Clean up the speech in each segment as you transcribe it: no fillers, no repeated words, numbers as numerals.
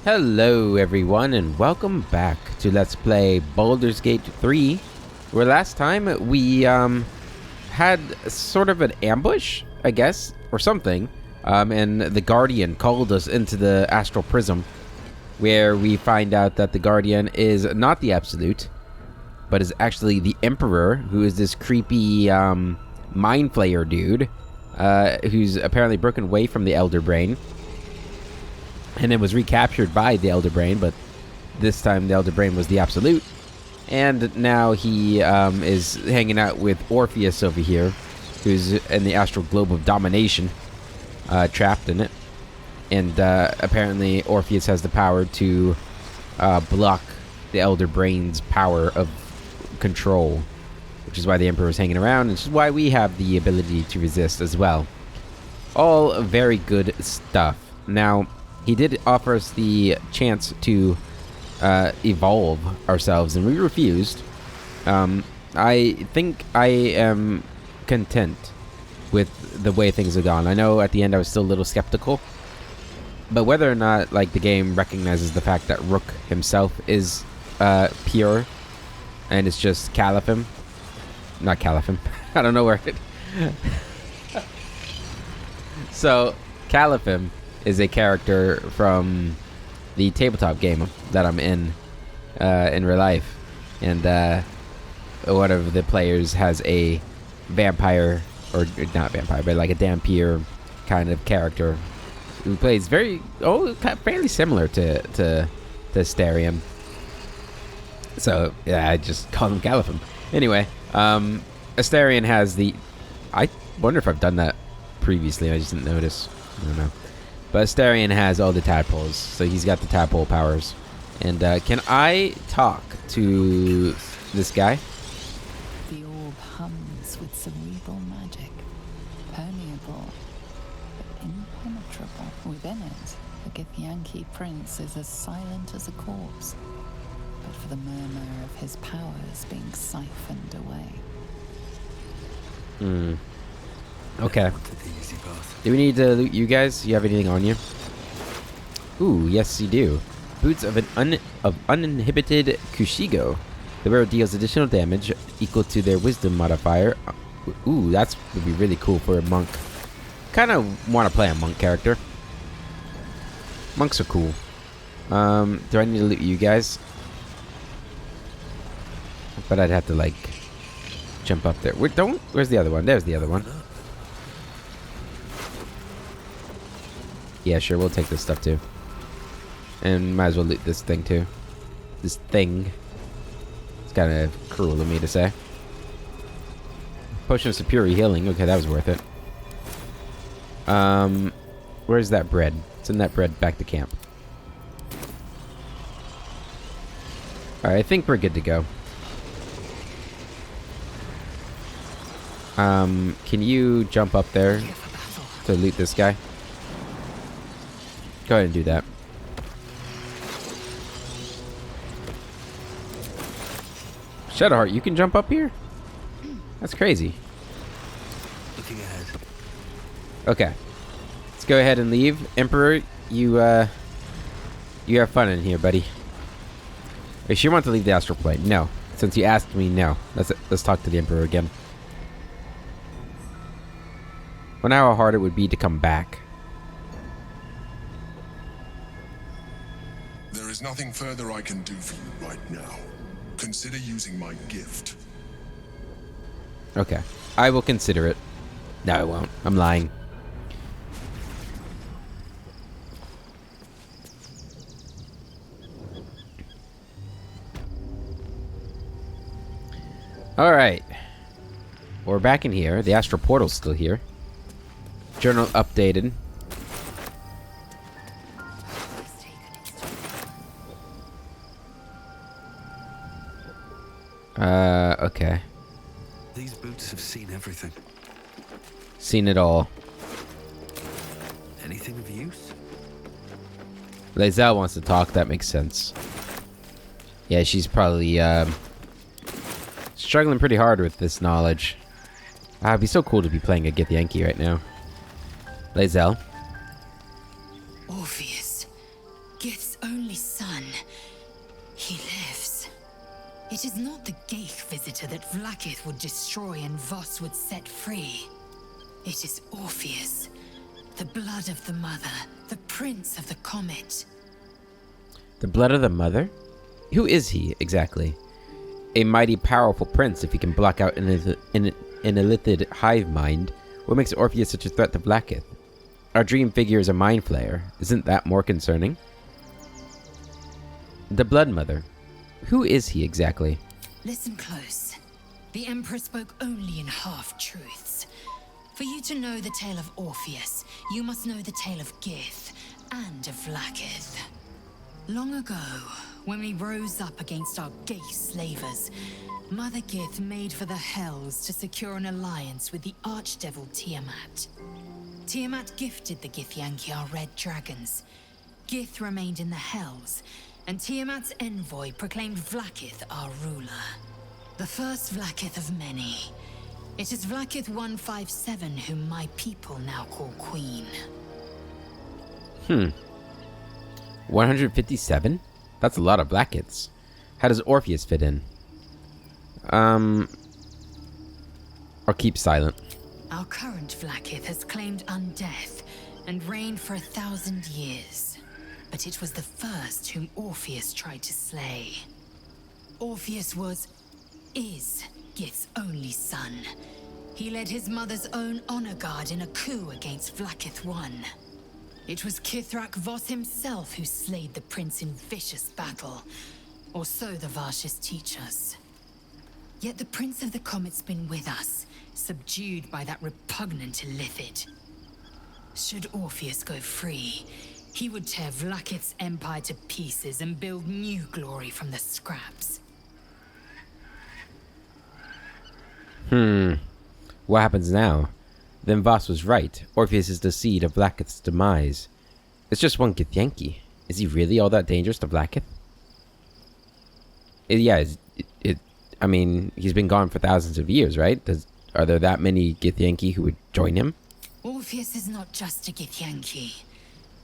Hello everyone and welcome back to Let's Play Baldur's Gate 3, where last time we had sort of an ambush, I guess, or something, and the Guardian called us into the Astral Prism, where we find out that the Guardian is not the Absolute, but is actually the Emperor, who is this creepy Mind Flayer dude, who's apparently broken away from the Elder Brain, and it was recaptured by the Elder Brain, but this time the Elder Brain was the Absolute. And now he is hanging out with Orpheus over here, who's in the Astral Globe of Domination, trapped in it. And apparently Orpheus has the power to block the Elder Brain's power of control, which is why the Emperor is hanging around, and which is why we have the ability to resist as well. All very good stuff. Now, he did offer us the chance to evolve ourselves, and we refused. I think I am content with the way things have gone. I know at the end I was still a little skeptical, but whether or not like the game recognizes the fact that Rook himself is pure, and it's just Caliphim, not Caliphim. I don't know where it. So Caliphim is a character from the tabletop game that I'm in real life, and one of the players has a vampire, or not vampire, but like a Dampier kind of character who plays fairly similar to Asterion. So yeah, I just call him Caliphim. Anyway, Asterion has the. I wonder if I've done that previously. I just didn't notice. I don't know. But Asterion has all the tadpoles, so he's got the tadpole powers. And can I talk to this guy? The orb hums with cerebral magic, permeable but impenetrable. Within it, the Githyanki prince is as silent as a corpse, but for the murmur of his powers being siphoned away. Okay. Do we need to loot you guys? You have anything on you? Ooh, yes you do. Boots of uninhibited Kushigo. The wearer deals additional damage equal to their wisdom modifier. Ooh, would be really cool for a monk. Kind of want to play a monk character. Monks are cool. Do I need to loot you guys? But I'd have to like jump up there. Where's the other one? There's the other one. Yeah, sure, we'll take this stuff too. And might as well loot this thing too. This thing. It's kind of cruel of me to say. Potion of Superior Healing. Okay, that was worth it. Where's that bread? Send that bread back to camp. Alright, I think we're good to go. Can you jump up there to loot this guy? Go ahead and do that. Shadowheart, you can jump up here? That's crazy. Looking ahead. Okay. Let's go ahead and leave. Emperor, you have fun in here, buddy. Wait, you want to leave the astral plane? No. Since you asked me, no. Let's talk to the Emperor again. Wonder how hard it would be to come back. There is nothing further I can do for you right now. Consider using my gift. Okay. I will consider it. No, I won't. I'm lying. Alright. We're back in here. The astral portal's still here. Journal updated. Okay. These boots have seen everything. Seen it all. Anything of use? Lae'zel wants to talk, that makes sense. Yeah, she's probably, struggling pretty hard with this knowledge. It'd be so cool to be playing a Githyanki right now. Lae'zel. Orpheus, Gith's only son. He lives. It is not the Geich visitor that Vlaakith would destroy and Voss would set free. It is Orpheus, the blood of the mother, the prince of the comet. The blood of the mother? Who is he, exactly? A mighty powerful prince if he can block out an illithid hive mind. What makes Orpheus such a threat to Vlaakith? Our dream figure is a mind flayer. Isn't that more concerning? The blood mother. Who is he exactly? Listen close. The Emperor spoke only in half-truths. For you to know the tale of Orpheus, you must know the tale of Gith and of Vlaakith. Long ago, when we rose up against our Geich slavers, Mother Gith made for the Hells to secure an alliance with the archdevil Tiamat. Tiamat gifted the Githyanki our red dragons. Gith remained in the Hells, and Tiamat's envoy proclaimed Vlaakith our ruler. The first Vlaakith of many. It is Vlaakith 157 whom my people now call Queen. 157? That's a lot of Vlaakiths. How does Orpheus fit in? Or keep silent. Our current Vlaakith has claimed undeath and reigned for 1,000 years. But it was the first whom Orpheus tried to slay. Orpheus is Gith's only son. He led his mother's own honor guard in a coup against Vlaakith I. It was Kithrak Voss himself who slayed the prince in vicious battle, or so the Varshas teach us. Yet the Prince of the Comet's been with us, subdued by that repugnant illithid. Should Orpheus go free, he would tear Vlaakith's empire to pieces and build new glory from the scraps. What happens now? Then Voss was right. Orpheus is the seed of Vlaakith's demise. It's just one Githyanki. Is he really all that dangerous to Vlaakith? I mean, he's been gone for thousands of years, right? Are there that many Githyanki who would join him? Orpheus is not just a Githyanki.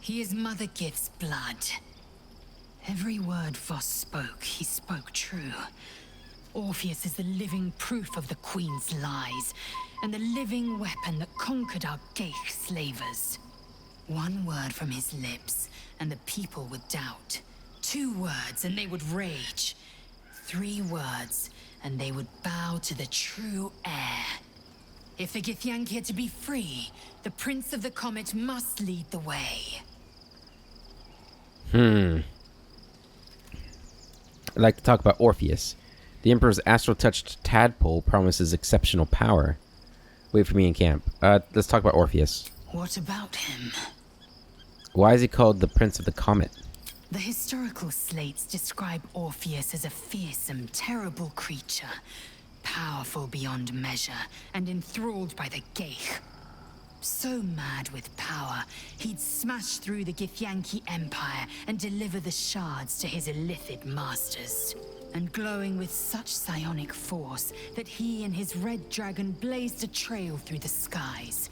He is Mother Gith's blood. Every word Voss spoke, he spoke true. Orpheus is the living proof of the Queen's lies, and the living weapon that conquered our Geich slavers. One word from his lips, and the people would doubt. 2 words, and they would rage. 3 words, and they would bow to the true heir. If the Githyanki are to be free, the Prince of the Comet must lead the way. I'd like to talk about Orpheus. The Emperor's astral-touched tadpole promises exceptional power. Wait for me in camp. Let's talk about Orpheus. What about him? Why is he called the Prince of the Comet? The historical slates describe Orpheus as a fearsome, terrible creature, powerful beyond measure, and enthralled by the Geich. So mad with power, he'd smash through the Githyanki Empire and deliver the shards to his illithid masters. And glowing with such psionic force that he and his red dragon blazed a trail through the skies.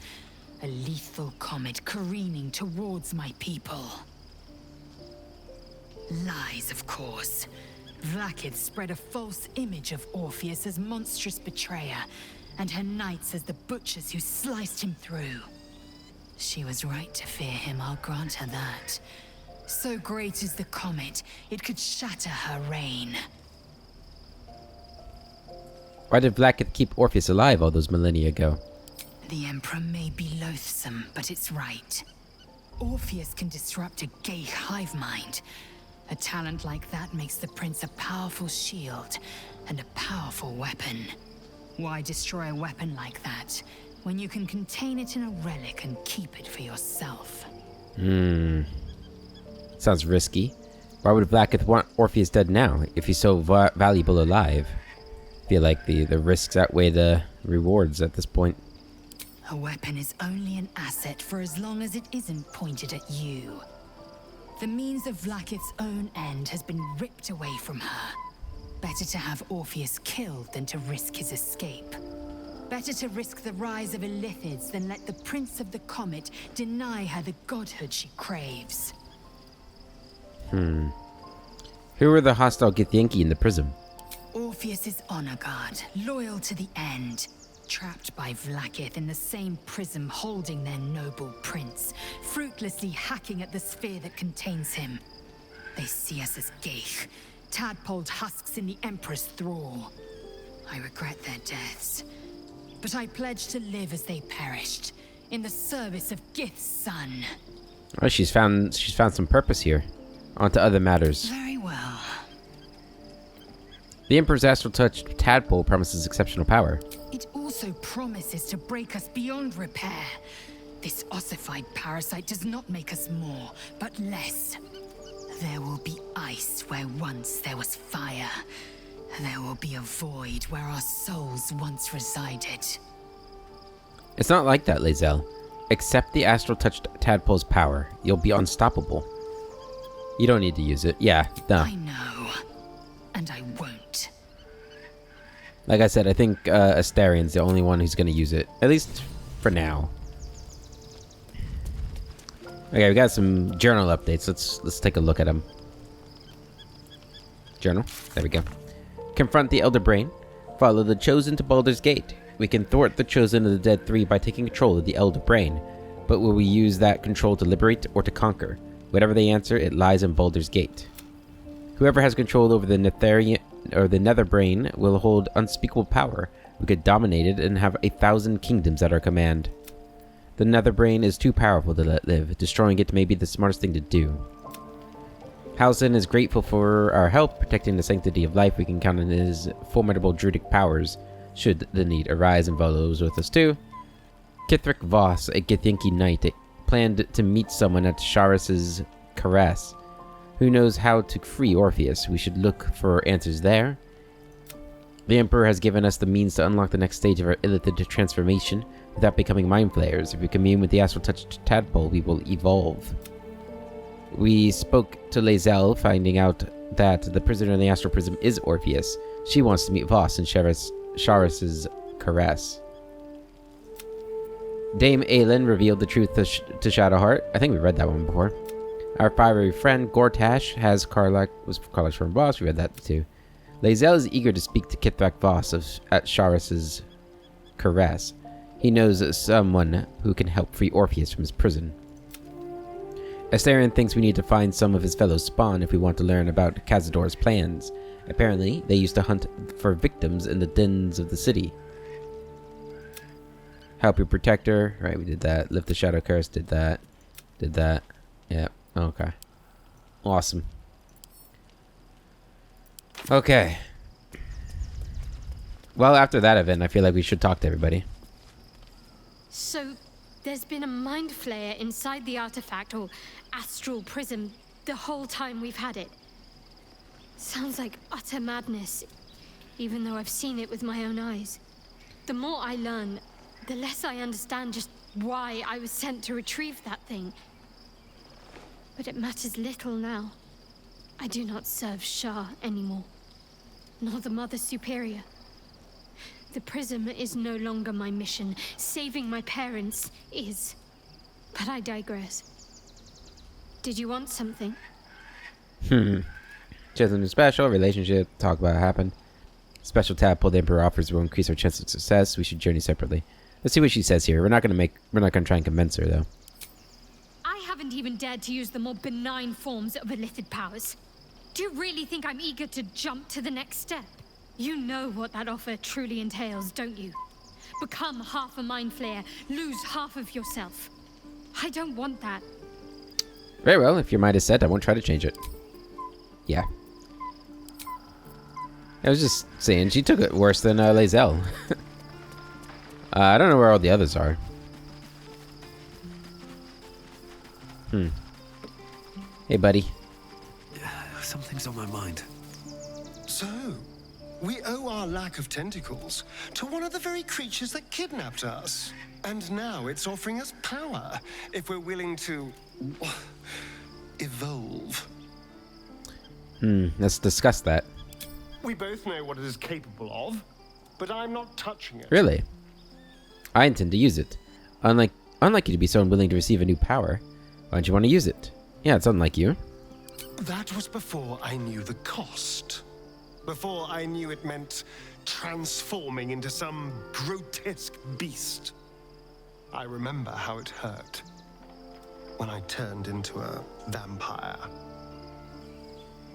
A lethal comet careening towards my people. Lies, of course. Vlaakith spread a false image of Orpheus as monstrous betrayer, and her knights as the butchers who sliced him through. She was right to fear him, I'll grant her that. So great is the comet, it could shatter her reign. Why did Vlaakith keep Orpheus alive all those millennia ago? The Emperor may be loathsome, but it's right. Orpheus can disrupt a Geich hive mind. A talent like that makes the Prince a powerful shield and a powerful weapon. Why destroy a weapon like that, when you can contain it in a relic and keep it for yourself? Sounds risky. Why would Vlaakith want Orpheus dead now, if he's so valuable alive? I feel like the risks outweigh the rewards at this point. A weapon is only an asset for as long as it isn't pointed at you. The means of Vlaakith's own end has been ripped away from her. Better to have Orpheus killed than to risk his escape. Better to risk the rise of illithids than let the Prince of the Comet deny her the godhood she craves. Who were the hostile Githyanki in the prism? Orpheus's honor guard, loyal to the end. Trapped by Vlaakith in the same prism holding their noble prince, fruitlessly hacking at the sphere that contains him. They see us as Geich, tadpoled husks in the Emperor's thrall. I regret their deaths, but I pledge to live as they perished, in the service of Gith's son. Oh, she's found some purpose here. On to other matters. Very well. The Emperor's astral touch tadpole promises exceptional power. It also promises to break us beyond repair. This ossified parasite does not make us more, but less. There will be ice where once there was fire. There will be a void where our souls once resided. It's not like that, Lae'zel. Accept the astral touched tadpole's power. You'll be unstoppable. You don't need to use it. Yeah, no. I know. And I won't. Like I said, I think Astarion's the only one who's going to use it. At least for now. Okay, we got some journal updates. Let's take a look at them. Journal. There we go. Confront the Elder Brain. Follow the Chosen to Baldur's Gate. We can thwart the Chosen of the Dead 3 by taking control of the Elder Brain. But will we use that control to liberate or to conquer? Whatever they answer, it lies in Baldur's Gate. Whoever has control over the Nether Brain will hold unspeakable power. We could dominate it and have 1,000 kingdoms at our command. The Nether Brain is too powerful to let live. Destroying it may be the smartest thing to do. Halsin is grateful for our help protecting the sanctity of life. We can count on his formidable druidic powers should the need arise, and Volo's with us too. Kithric Voss, a Githyanki knight, planned to meet someone at Sharis's caress. Who knows how to free Orpheus? We should look for answers there. The Emperor has given us the means to unlock the next stage of our illithid transformation without becoming mind flayers. If we commune with the astral touched tadpole, we will evolve. We spoke to Lae'zel, finding out that the prisoner in the astral prism is Orpheus. She wants to meet Voss in Sharis's caress. Dame Aelin revealed the truth to Shadowheart. I think we read that one before. Our fiery friend Gortash has was Karlach's from Voss. We read that too. Lae'zel is eager to speak to Kithrak Voss at Sharis's caress. He knows someone who can help free Orpheus from his prison. Astarion thinks we need to find some of his fellow spawn if we want to learn about Cazador's plans. Apparently, they used to hunt for victims in the dens of the city. Help your protector. Right, we did that. Lift the shadow curse. Did that. Did that. Yeah. Okay. Awesome. Okay. Well, after that event, I feel like we should talk to everybody. So, there's been a mind flayer inside the artifact, or astral prism, the whole time we've had it. Sounds like utter madness, even though I've seen it with my own eyes. The more I learn, the less I understand just why I was sent to retrieve that thing. But it matters little now. I do not serve Shah anymore, nor the Mother Superior. The prism is no longer my mission. Saving my parents is. But I digress. Did you want something? She has something special, relationship, talk about what happened. Special tadpole the Emperor offers will increase our chance of success. We should journey separately. Let's see what she says here. We're not gonna try and convince her though. I haven't even dared to use the more benign forms of illithid powers. Do you really think I'm eager to jump to the next step? You know what that offer truly entails, don't you? Become half a mind flayer, lose half of yourself. I don't want that. Very well, if your mind is set, I won't try to change it. Yeah. I was just saying, she took it worse than Lae'zel. I don't know where all the others are. Hey, buddy. Something's on my mind. So, we owe our lack of tentacles to one of the very creatures that kidnapped us. And now it's offering us power if we're willing to evolve. Let's discuss that. We both know what it is capable of, but I'm not touching it. Really? I intend to use it. Unlike you to be so unwilling to receive a new power, why don't you want to use it? Yeah, it's unlike you. That was before I knew the cost. Before I knew it meant transforming into some grotesque beast. I remember how it hurt when I turned into a vampire.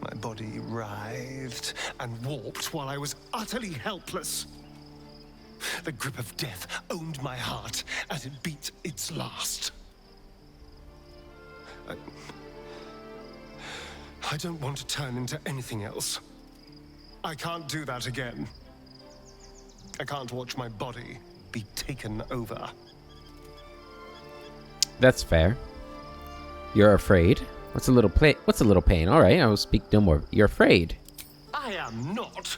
My body writhed and warped while I was utterly helpless. The grip of death owned my heart as it beat its last. I don't want to turn into anything else. I can't do that again. I can't watch my body be taken over. That's fair. You're afraid? What's a little pain? All right, I will speak no more. You're afraid. I am not.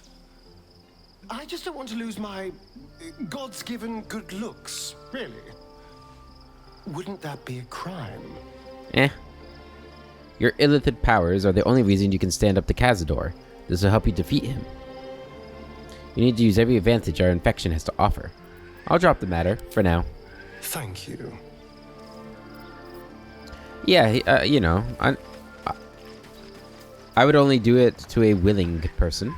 I just don't want to lose my God's given good looks, really. Wouldn't that be a crime? Your illithid powers are the only reason you can stand up to Cazador. This will help you defeat him. You need to use every advantage our infection has to offer. I'll drop the matter, for now. Thank you. Yeah, you know, I would only do it to a willing person.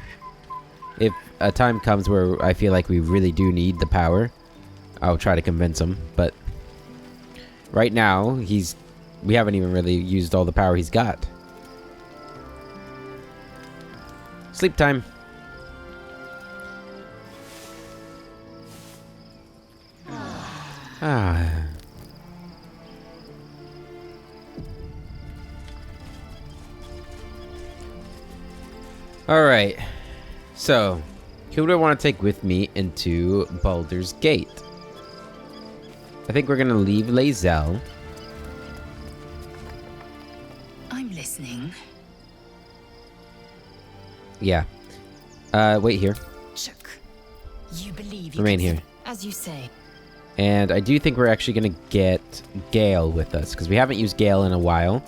If a time comes where I feel like we really do need the power, I'll try to convince him, but right now, we haven't even really used all the power he's got. Sleep time. Alright. So, who do I want to take with me into Baldur's Gate? I think we're going to leave Lae'zel. I'm listening. Yeah. Wait here. Chuck, you believe you Remain can here. As you say. And I do think we're actually going to get Gale with us, because we haven't used Gale in a while.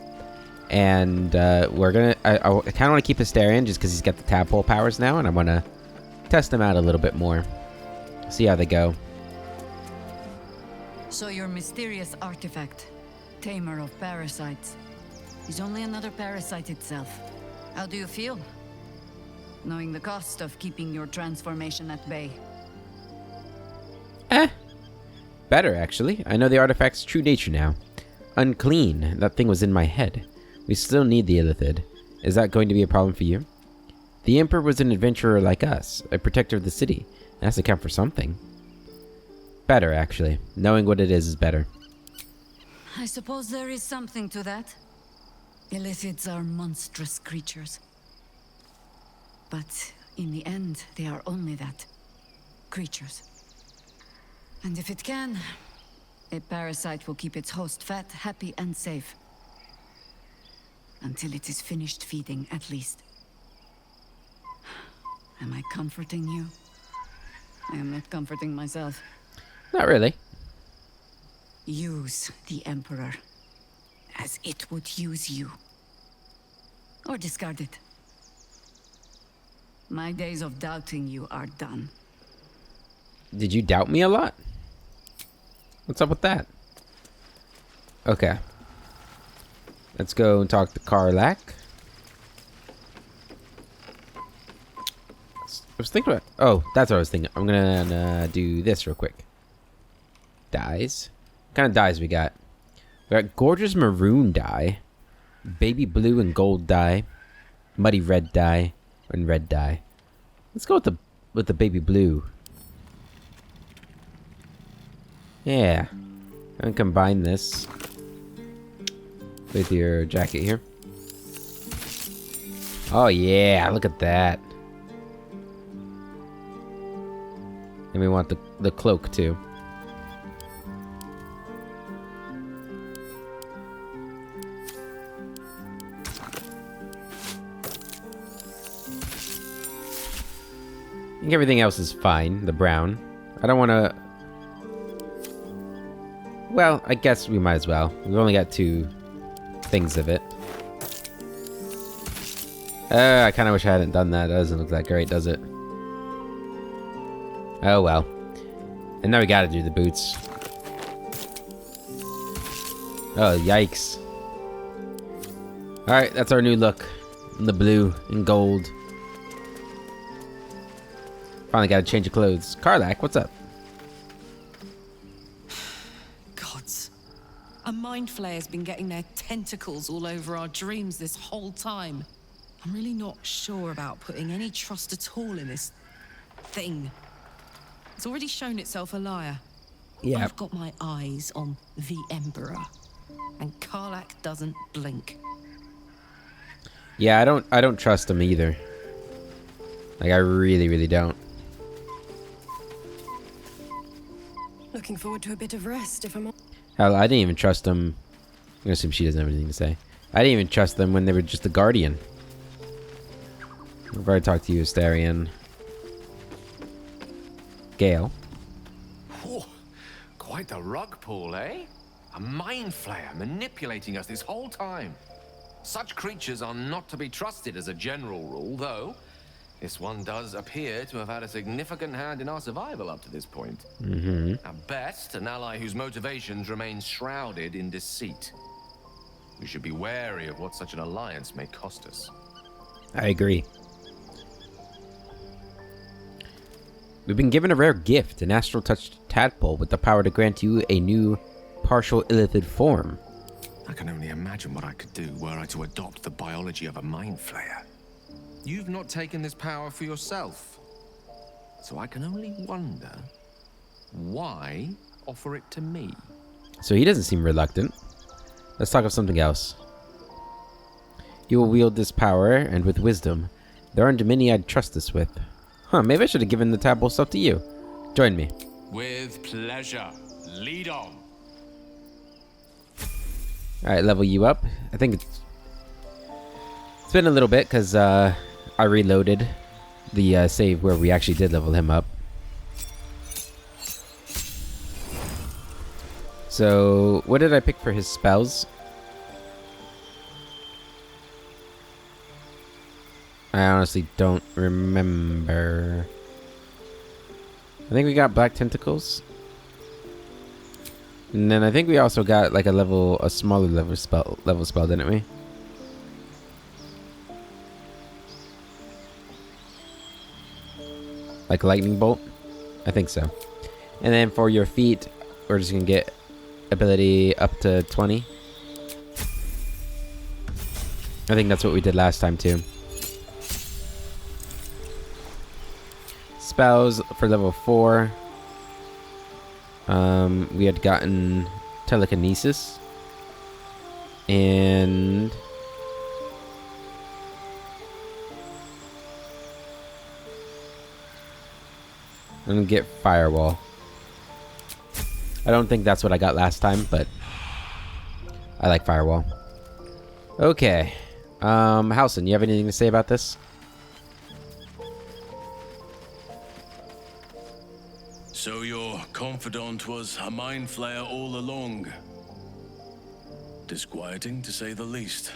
And we're going to... I kind of want to keep Astarion, just because he's got the tadpole powers now, and I want to test him out a little bit more. See how they go. So your mysterious artifact, Tamer of Parasites, is only another parasite itself. How do you feel? Knowing the cost of keeping your transformation at bay. Better, actually. I know the artifact's true nature now. Unclean. That thing was in my head. We still need the Illithid. Is that going to be a problem for you? The Emperor was an adventurer like us, a protector of the city. It has to count for something. Better, actually. Knowing what it is better. I suppose there is something to that. Illithids are monstrous creatures. But in the end, they are only that. Creatures. And if it can, a parasite will keep its host fat, happy, and safe. Until it is finished feeding, at least. Am I comforting you? I am not comforting myself. Not really. Use the Emperor as it would use you. Or discard it. My days of doubting you are done. Did you doubt me a lot? What's up with that? Okay. Let's go and talk to Karlach. I was thinking about... Oh, that's what I was thinking. I'm gonna do this real quick. Dyes. What kind of dyes we got? We got gorgeous maroon dye, baby blue and gold dye, muddy red dye, and red dye. Let's go with the baby blue. Yeah. And combine this with your jacket here. Oh yeah, look at that. And we want the cloak too. I think everything else is fine, the brown. I don't want to... Well, I guess we might as well. We've only got 2 things of it. I kind of wish I hadn't done that. That doesn't look that great, does it? Oh well. And now we gotta do the boots. Oh, yikes. Alright, that's our new look. In the blue and gold. Finally got a change of clothes. Karlak, what's up? Gods. A mind flayer's been getting their tentacles all over our dreams this whole time. I'm really not sure about putting any trust at all in this thing. It's already shown itself a liar. Yeah. I've got my eyes on the Emperor, and Karlak doesn't blink. Yeah, I don't trust him either. Like, I really, really don't. Looking forward to a bit of rest, if I'm on. Hell, I didn't even trust him. I'm gonna assume she doesn't have anything to say. I didn't even trust them when they were just a guardian. I've already talked to you, Astarion. Gale. Whew. Quite the rug pull, eh? A mind flayer manipulating us this whole time. Such creatures are not to be trusted as a general rule, though this one does appear to have had a significant hand in our survival up to this point. At best, an ally whose motivations remain shrouded in deceit. We should be wary of what such an alliance may cost us. I agree. We've been given a rare gift, an astral touched tadpole with the power to grant you a new partial illithid form. I can only imagine what I could do were I to adopt the biology of a mind flayer. You've not taken this power for yourself. So I can only wonder, why offer it to me? So he doesn't seem reluctant. Let's talk of something else. You will wield this power, and with wisdom. There aren't many I'd trust this with. Huh, maybe I should have given the tadpole stuff to you. Join me. With pleasure. Lead on. Alright, level you up. I think it's been a little bit, because I reloaded the save where we actually did level him up. So, what did I pick for his spells? I honestly don't remember. I think we got Black Tentacles. And then I think we also got like a smaller level spell, didn't we? Like Lightning Bolt? I think so. And then for your feet, we're just gonna get ability up to 20. I think that's what we did last time too. Spells for level 4. We had gotten telekinesis and I'm gonna get firewall. I don't think that's what I got last time, but I like firewall. Okay. Halson, you have anything to say about this? So your confidant was a mind flayer all along. Disquieting, to say the least.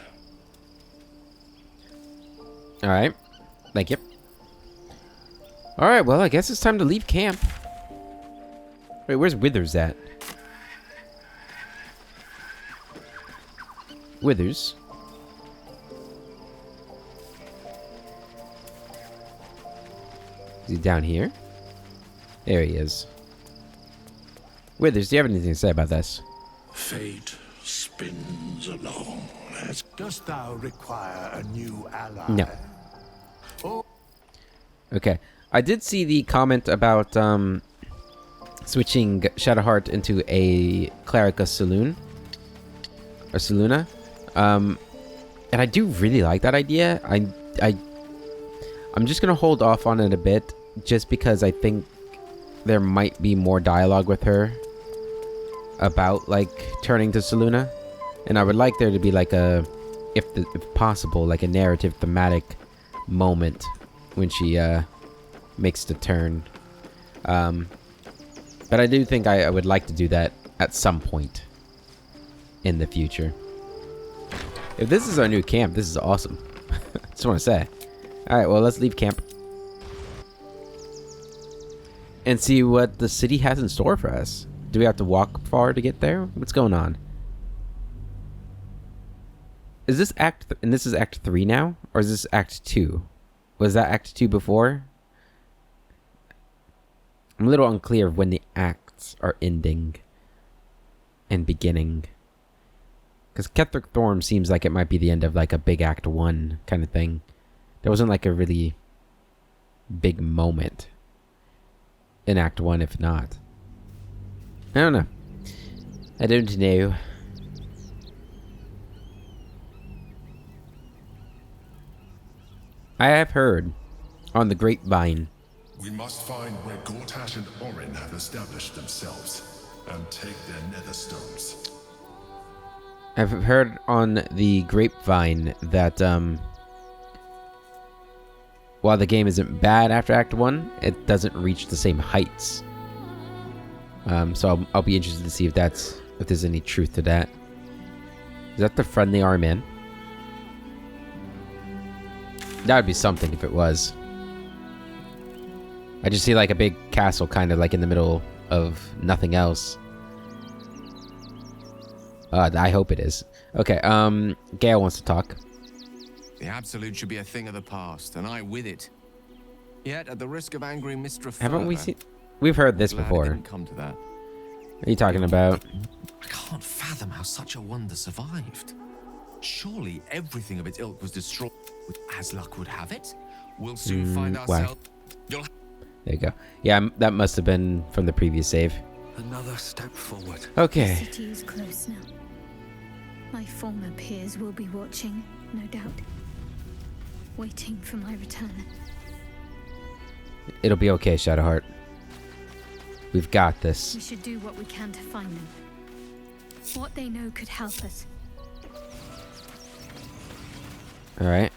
Alright. Thank you. Alright, well, I guess it's time to leave camp. Wait, where's Withers at? Withers? Is he down here? There he is. Withers, do you have anything to say about this? Fate spins along. Dost thou require a new ally? No. Oh. Okay. I did see the comment about switching Shadowheart into a Clerica Saloon. Or Saluna. And I do really like that idea. I'm just gonna hold off on it a bit, just because I think there might be more dialogue with her about like turning to Saluna, and I would like there to be like a, if possible, like a narrative thematic moment when she makes the turn. But I do think I would like to do that at some point in the future. If this is our new camp, this is awesome. Just want to say. Alright, well, let's leave camp and see what the city has in store for us. Do we have to walk far to get there? What's going on? Is this and this is Act 3 now? Or is this Act 2? Was that Act 2 before? I'm a little unclear of when the acts are ending and beginning. Because Ketheric Thorm seems like it might be the end of like a big Act 1 kind of thing. There wasn't like a really big moment in Act 1, if not. I don't know. I don't know. I have heard on the grapevine. We must find where Gortash and Orin have established themselves and take their nether stones. I've heard on the grapevine that while the game isn't bad after Act 1, it doesn't reach the same heights. So I'll be interested to see if there's any truth to that. Is that the friendly arm in? That would be something if it was. I just see like a big castle kind of like in the middle of nothing else. I hope it is. Okay, Gale wants to talk. The Absolute should be a thing of the past, and I with it. Yet, at the risk of angering Mr. Haven't we seen... We've heard this before. Didn't come to that. What are you talking about? I can't fathom how such a wonder survived. Surely everything of its ilk was destroyed, as luck would have it. We'll soon find ourselves... There you go. Yeah, that must have been from the previous save. Another step forward. Okay. The city is close now. My former peers will be watching, no doubt. Waiting for my return. It'll be okay, Shadowheart. We've got this. We should do what we can to find them. What they know could help us. Alright.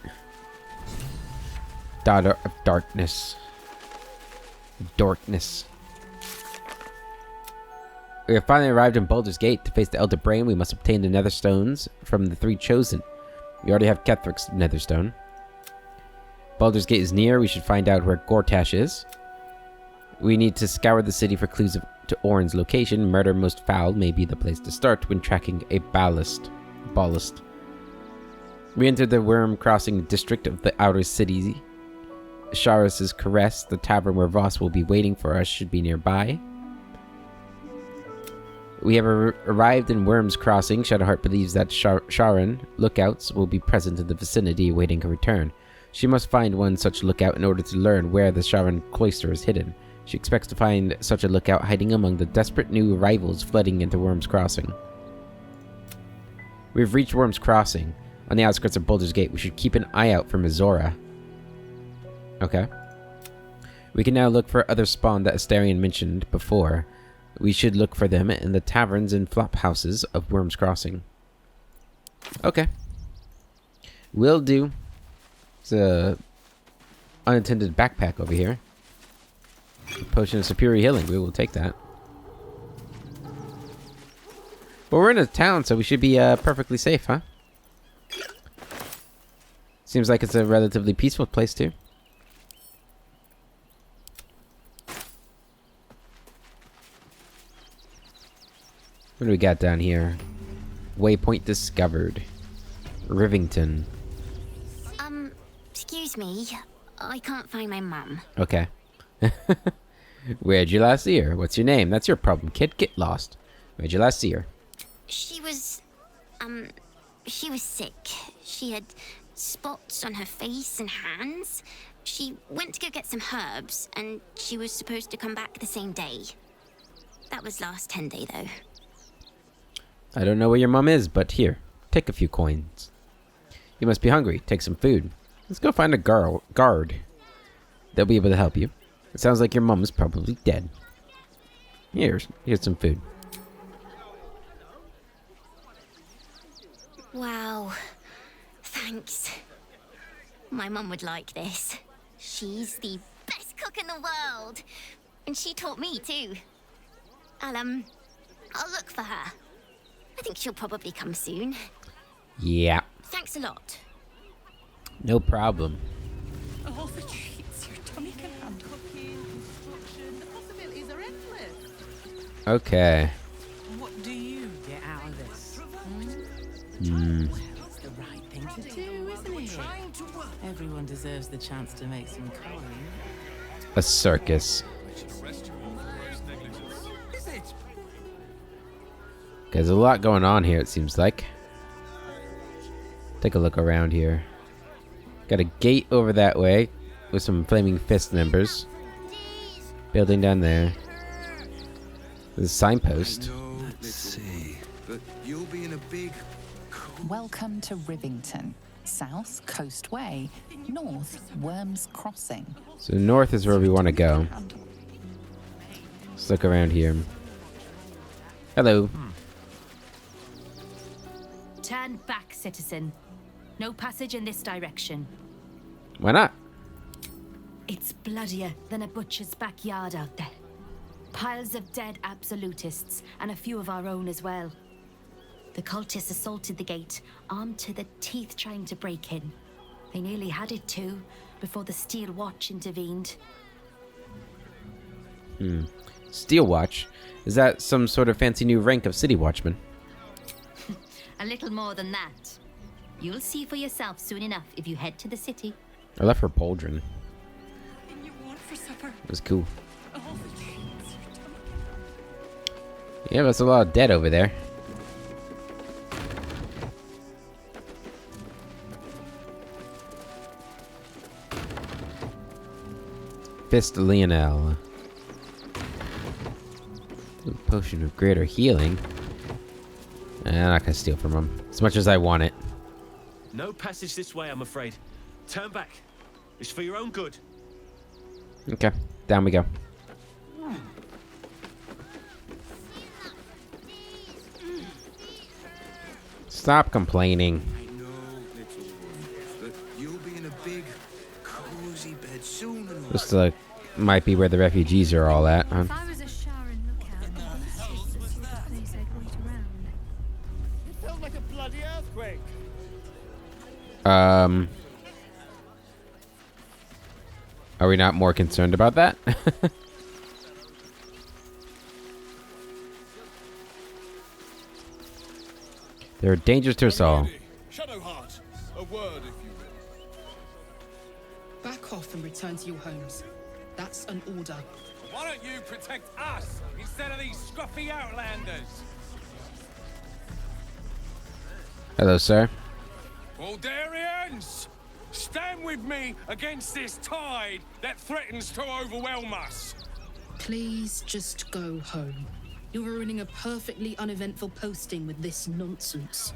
Daughter of Darkness. Darkness. We have finally arrived in Baldur's Gate. To face the Elder Brain, we must obtain the Nether Stones from the 3 chosen. We already have Kethric's Netherstone. Baldur's Gate is near. We should find out where Gortash is. We need to scour the city for clues to Orin's location. Murder Most Foul may be the place to start when tracking a ballast. We entered the Worm Crossing district of the outer city. Sharis's Caress, the tavern where Voss will be waiting for us, should be nearby. We have arrived in Worm's Crossing. Shadowheart believes that Sharon lookouts will be present in the vicinity awaiting her return. She must find one such lookout in order to learn where the Sharon cloister is hidden. She expects to find such a lookout hiding among the desperate new arrivals flooding into Worm's Crossing. We've reached Worm's Crossing. On the outskirts of Baldur's Gate, we should keep an eye out for Mizora. Okay. We can now look for other spawn that Astarion mentioned before. We should look for them in the taverns and flop houses of Worm's Crossing. Okay. Will do. It's a unattended backpack over here. Potion of superior healing. We will take that. Well, we're in a town, so we should be perfectly safe, huh? Seems like it's a relatively peaceful place, too. What do we got down here? Waypoint discovered. Rivington. Excuse me. I can't find my mum. Okay. Where'd you last see her? What's your name? That's your problem, kid. Get lost. Where'd you last see her? She was sick. She had spots on her face and hands. She went to go get some herbs, and she was supposed to come back the same day. That was last 10 day, though. I don't know where your mom is, but here, take a few coins. You must be hungry. Take some food. Let's go find a guard. They'll be able to help you. It sounds like your mom is probably dead. Here's some food. Wow. Thanks. My mum would like this. She's the best cook in the world. And she taught me too. I'll look for her. I think she'll probably come soon. Yeah. Thanks a lot. No problem. All the treats your tummy can handle. Cooking, construction, the possibilities are endless. Okay. What do you get out of this? Hmm. What's the right Everyone deserves the chance to make some coin. A circus. There's a lot going on here, it seems like. Take a look around here. Got a gate over that way with some flaming fist members. Building down there. There's a signpost. Let's see. But you'll be in a big... Welcome to Rivington. South, Coast Way. North, Worms Crossing. So north is where we want to go. Let's look around here. Hello. Turn back, citizen. No passage in this direction. Why not? It's bloodier than a butcher's backyard out there. Piles of dead absolutists, and a few of our own as well. The cultists assaulted the gate, armed to the teeth trying to break in. They nearly had it too, before the Steel Watch intervened. Steel Watch? Is that some sort of fancy new rank of City Watchman? A little more than that. You'll see for yourself soon enough if you head to the city. I left her pauldron. It was cool. Yeah, there's a lot of dead over there. Fist Lionel. Ooh, potion of greater healing. I'm not gonna steal from him. As much as I want it. No passage this way, I'm afraid. Turn back. It's for your own good. Okay, down we go. Stop complaining. I know, little one, but you'll be in a big, cozy bed soon enough. This might be where the refugees are all at, huh? If I was a Sharon lookout, this is the sort of place I'd wait around. It felt like a bloody earthquake. Are we not more concerned about that? There are dangers to us all. Shadowheart, a word if you will. Back off and return to your homes. That's an order. Why don't you protect us instead of these scruffy outlanders? Hello, sir. Baldurians! Stand with me against this tide that threatens to overwhelm us. Please just go home. You're ruining a perfectly uneventful posting with this nonsense.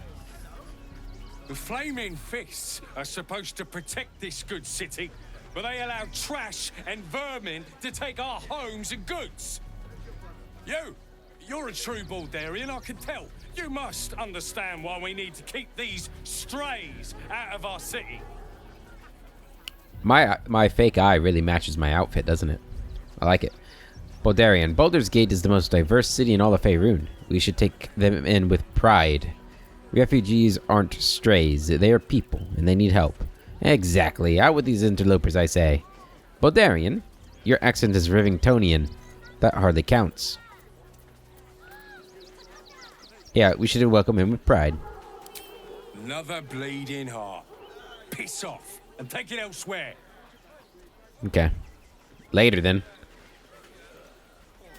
The Flaming Fists are supposed to protect this good city, but they allow trash and vermin to take our homes and goods. You're a true Baldurian, I can tell. You must understand why we need to keep these strays out of our city. My fake eye really matches my outfit, doesn't it? I like it. Baldurian. Baldur's Gate is the most diverse city in all of Faerun. We should take them in with pride. Refugees aren't strays. They are people, and they need help. Exactly. Out with these interlopers, I say. Baldurian, your accent is Rivingtonian. That hardly counts. Yeah, we should welcome him with pride. Another bleeding heart. Piss off and take it elsewhere. Okay. Later, then.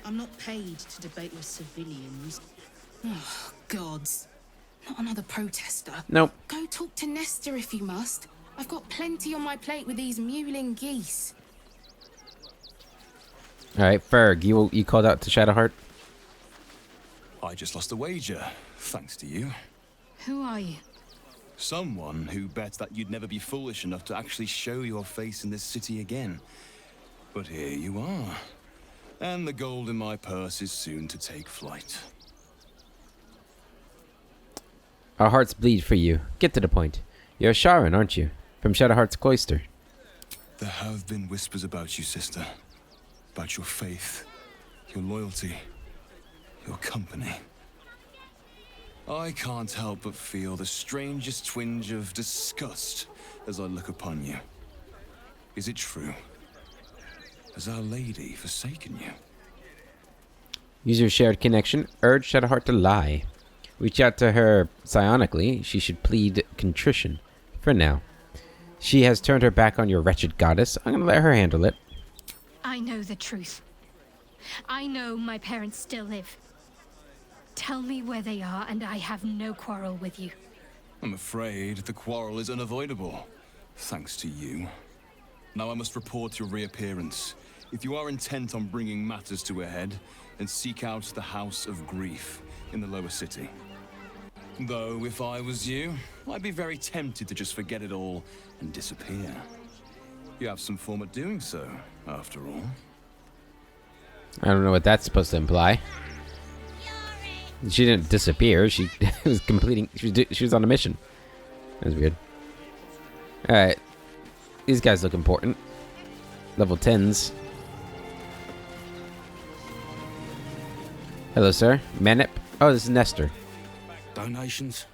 I'm not paid to debate with civilians. Oh, gods. Not another protester. Nope. Go talk to Nestor if you must. I've got plenty on my plate with these mewling geese. Alright, Ferg, you called out to Shadowheart? I just lost a wager, thanks to you. Who are you? Someone who bet that you'd never be foolish enough to actually show your face in this city again. But here you are. And the gold in my purse is soon to take flight. Our hearts bleed for you. Get to the point. You're Sharon, aren't you? From Shadowheart's cloister. There have been whispers about you, sister. About your faith, your loyalty, your company. I can't help but feel the strangest twinge of disgust as I look upon you. Is it true? Has Our Lady forsaken you? Use your shared connection. Urge Shadowheart to lie. Reach out to her psionically. She should plead contrition. For now. She has turned her back on your wretched goddess. I'm gonna let her handle it. I know the truth. I know my parents still live. Tell me where they are, and I have no quarrel with you. I'm afraid the quarrel is unavoidable, thanks to you. Now I must report your reappearance. If you are intent on bringing matters to a head, then seek out the House of Grief in the lower city. Though, if I was you, I'd be very tempted to just forget it all and disappear. You have some form of doing so, after all. I don't know what that's supposed to imply. She didn't disappear. She was completing. She was on a mission. That was weird. All right, these guys look important. Level 10s. Hello, sir. Manip. Oh, this is Nestor. Donations?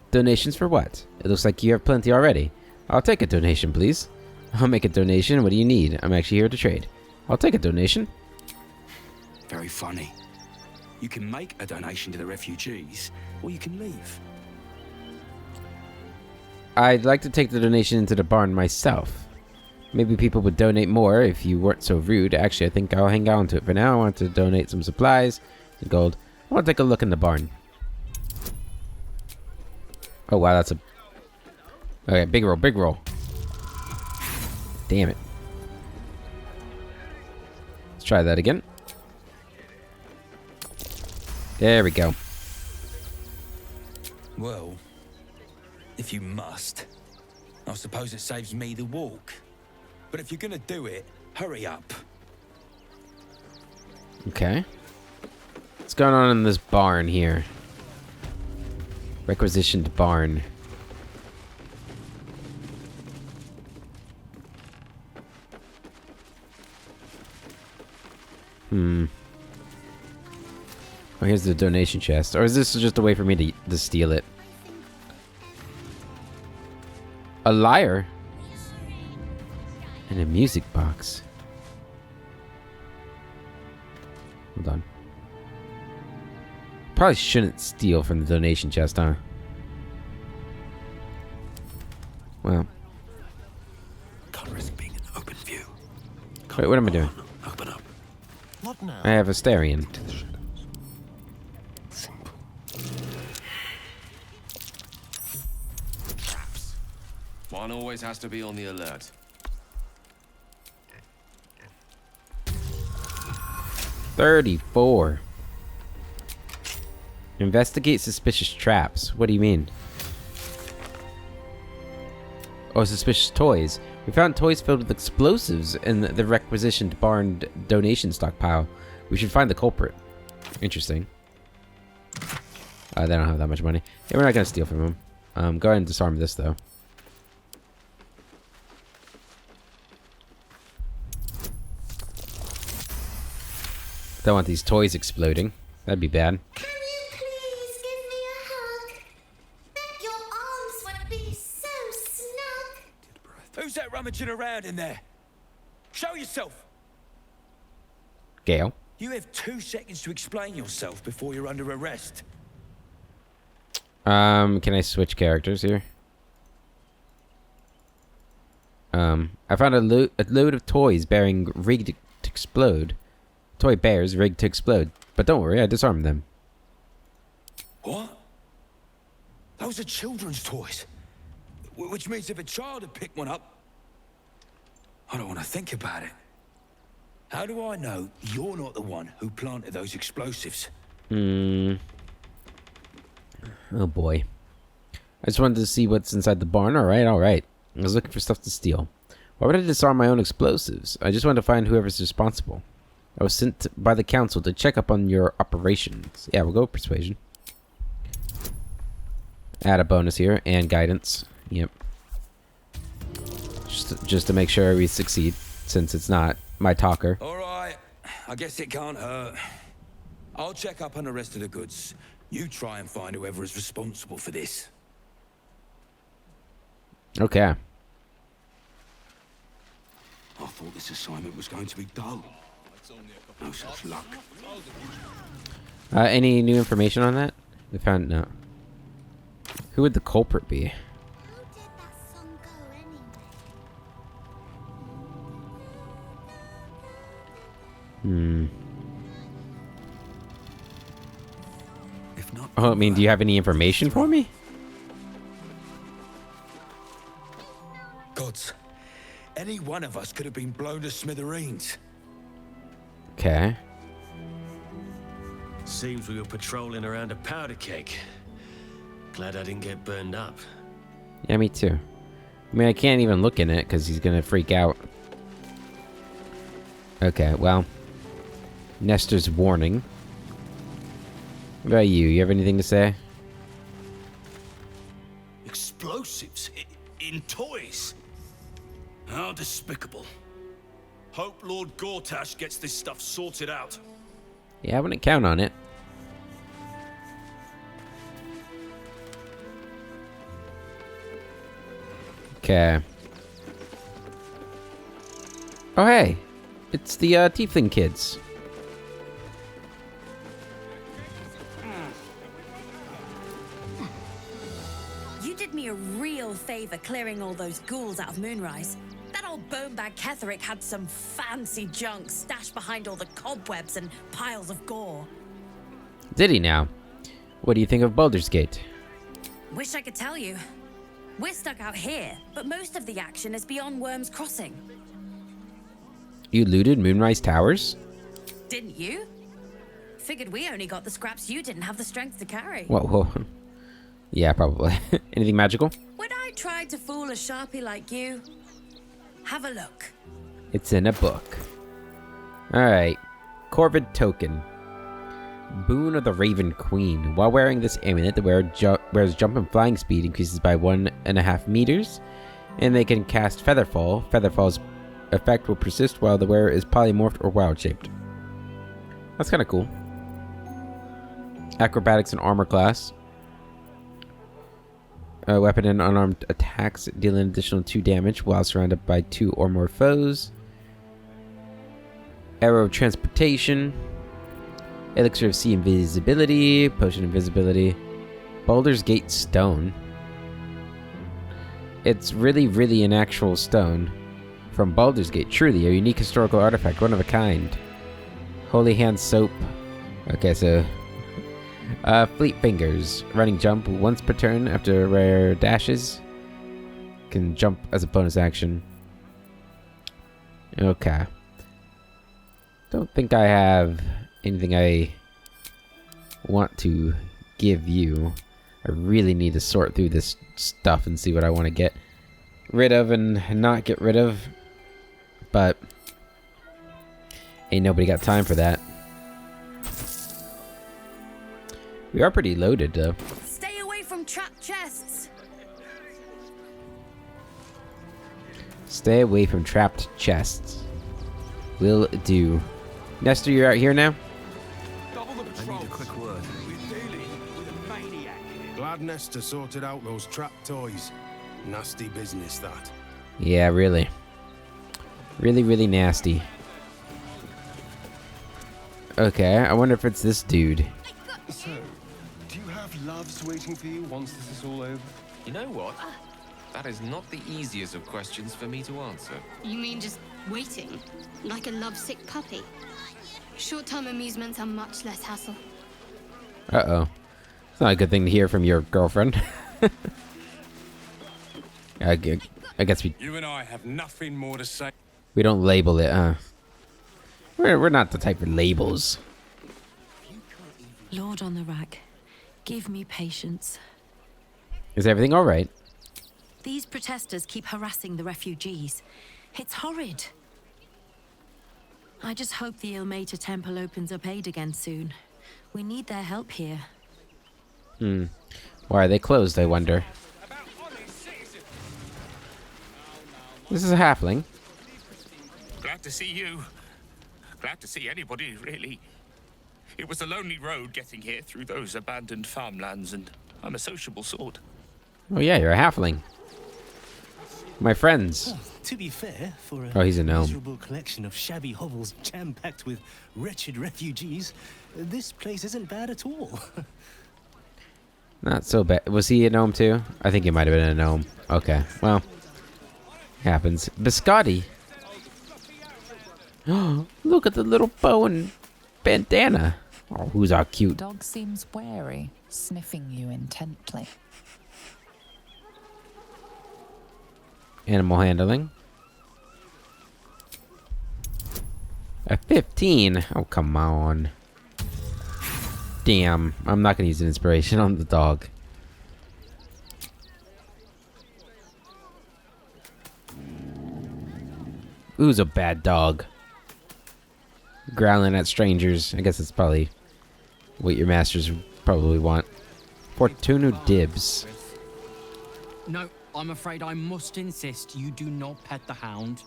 Donations for what? It looks like you have plenty already. I'll take a donation, please. I'll make a donation. What do you need? I'm actually here to trade. I'll take a donation. Very funny. You can make a donation to the refugees, or you can leave. I'd like to take the donation into the barn myself. Maybe people would donate more if you weren't so rude. Actually, I think I'll hang on to it for now. I want to donate some supplies, some gold. I want to take a look in the barn. Oh, wow, that's a... Okay, big roll, big roll. Damn it. Let's try that again. There we go. Well, if you must, I suppose it saves me the walk. But if you're gonna do it, hurry up. Okay. What's going on in this barn here? Requisitioned barn. Oh, here's the donation chest. Or is this just a way for me to steal it? A lyre? And a music box. Hold on. Probably shouldn't steal from the donation chest, huh? Well. Can't risk being in open view. Wait, what am I doing? Open up. What now? I have a Astarion. Traps. One always has to be on the alert. $34. Investigate suspicious traps. What do you mean? Oh, suspicious toys. We found toys filled with explosives in the requisitioned barn donation stockpile. We should find the culprit. Interesting. They don't have that much money. Yeah, we're not gonna steal from them. Go ahead and disarm this though. Don't want these toys exploding. That'd be bad. Can you please give me a hug? Bet your arms would be so snug. Who's that rummaging around in there? Show yourself. Gale. You have 2 seconds to explain yourself before you're under arrest. Can I switch characters here? I found a load of toys bearing rigged to explode. Toy bears rigged to explode. But don't worry, I disarmed them. What? Those are children's toys. Which means if a child had picked one up... I don't want to think about it. How do I know you're not the one who planted those explosives? Oh boy. I just wanted to see what's inside the barn. Alright, alright. I was looking for stuff to steal. Why would I disarm my own explosives? I just wanted to find whoever's responsible. I was sent by the council to check up on your operations. Yeah, we'll go with persuasion. Add a bonus here and guidance. Yep. Just to make sure we succeed, since it's not my talker. All right. I guess it can't hurt. I'll check up on the rest of the goods. You try and find whoever is responsible for this. Okay. I thought this assignment was going to be dull. No such luck. Any new information on that? We found no. Who would the culprit be? How did that song go If not, Oh, I mean, do you have any information for me? gods, any one of us could have been blown to smithereens. Okay. Seems we were patrolling around a powder keg. Glad I didn't get burned up. Yeah, me too. I mean, I can't even look in it because he's gonna freak out. Okay, well. Nestor's warning. What about you? You have anything to say? Explosives in toys? How despicable. Hope Lord Gortash gets this stuff sorted out. Yeah, I wouldn't count on it. Okay. Oh, hey. It's the Tiefling kids. You did me a real favor clearing all those ghouls out of Moonrise. That old bonebag Ketherick had some fancy junk stashed behind all the cobwebs and piles of gore. Did he now? What do you think of Baldur's Gate? Wish I could tell you. We're stuck out here, but most of the action is beyond Worm's Crossing. You looted Moonrise Towers? Didn't you? Figured we only got the scraps you didn't have the strength to carry. Whoa, whoa. Yeah, probably. Anything magical? When I tried to fool a sharpie like you, have a look. It's in a book. Alright. Corvid Token. Boon of the Raven Queen. While wearing this amulet, the wearer's jump and flying speed increases by 1.5 meters, and they can cast Featherfall. Featherfall's effect will persist while the wearer is polymorphed or wild-shaped. That's kind of cool. Acrobatics and armor class. Weapon and unarmed attacks deal an additional 2 damage while surrounded by 2 or more foes. Arrow of Transportation. Elixir of Sea Invisibility. Potion Invisibility. Baldur's Gate Stone. It's really an actual stone. From Baldur's Gate. Truly a unique historical artifact. One of a kind. Holy Hand Soap. Okay, so... Fleet Fingers. Running jump once per turn after rare dashes. Can jump as a bonus action. Okay. Don't think I have anything I want to give you. I really need to sort through this stuff and see what I want to get rid of and not get rid of. But ain't nobody got time for that. We are pretty loaded, though. Stay away from trapped chests. Stay away from trapped chests. Will do. Nestor, you're out here now? I need a quick word. Glad Nestor sorted out those trapped toys. Nasty business, that. Yeah, really. Really nasty. Okay, I wonder if it's this dude. So, do you have loves waiting for you once this is all over? You know what? That is not the easiest of questions for me to answer. You mean just waiting? Like a lovesick puppy? Short-term amusements are much less hassle. Uh-oh. It's not a good thing to hear from your girlfriend. I guess You and I have nothing more to say. we don't label it, huh? We're not the type of labels. Lord on the rack, give me patience. Is everything all right? These protesters keep harassing the refugees. It's horrid. I just hope the Ilmater Temple opens up aid again soon. We need their help here. Why are they closed, I wonder? This is a halfling. Glad to see you. Glad to see anybody, really. It was a lonely road getting here through those abandoned farmlands, and I'm a sociable sort. Oh yeah, you're a halfling. My friends. To be fair, for a Oh, he's a gnome. miserable collection of shabby hovels jam-packed with wretched refugees, this place isn't bad at all. Not so bad. Was he a gnome too? I think he might have been a gnome. Okay, well. Happens. Biscotti. Look at the little bow and bandana. Oh, who's our cute? Dog seems wary, sniffing you intently. Animal handling. A 15. Oh, come on. Damn. I'm not going to use an inspiration on the dog. Who's a bad dog? Growling at strangers. I guess that's probably what your masters probably want. Fortuna Dibs. No, I'm afraid I must insist you do not pet the hound.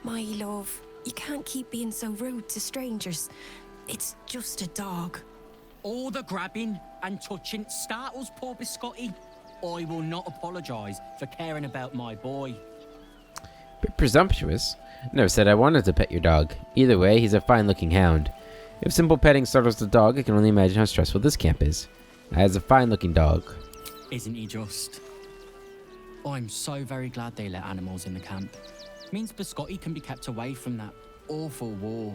My love, you can't keep being so rude to strangers. It's just a dog. All the grabbing and touching startles poor Biscotti. I will not apologise for caring about my boy. Bit presumptuous. Never said I wanted to pet your dog. Either way, he's a fine-looking hound. If simple petting startles the dog, I can only imagine how stressful this camp is. As a fine-looking dog. Isn't he just? I'm so very glad they let animals in the camp. Means Biscotti can be kept away from that awful war.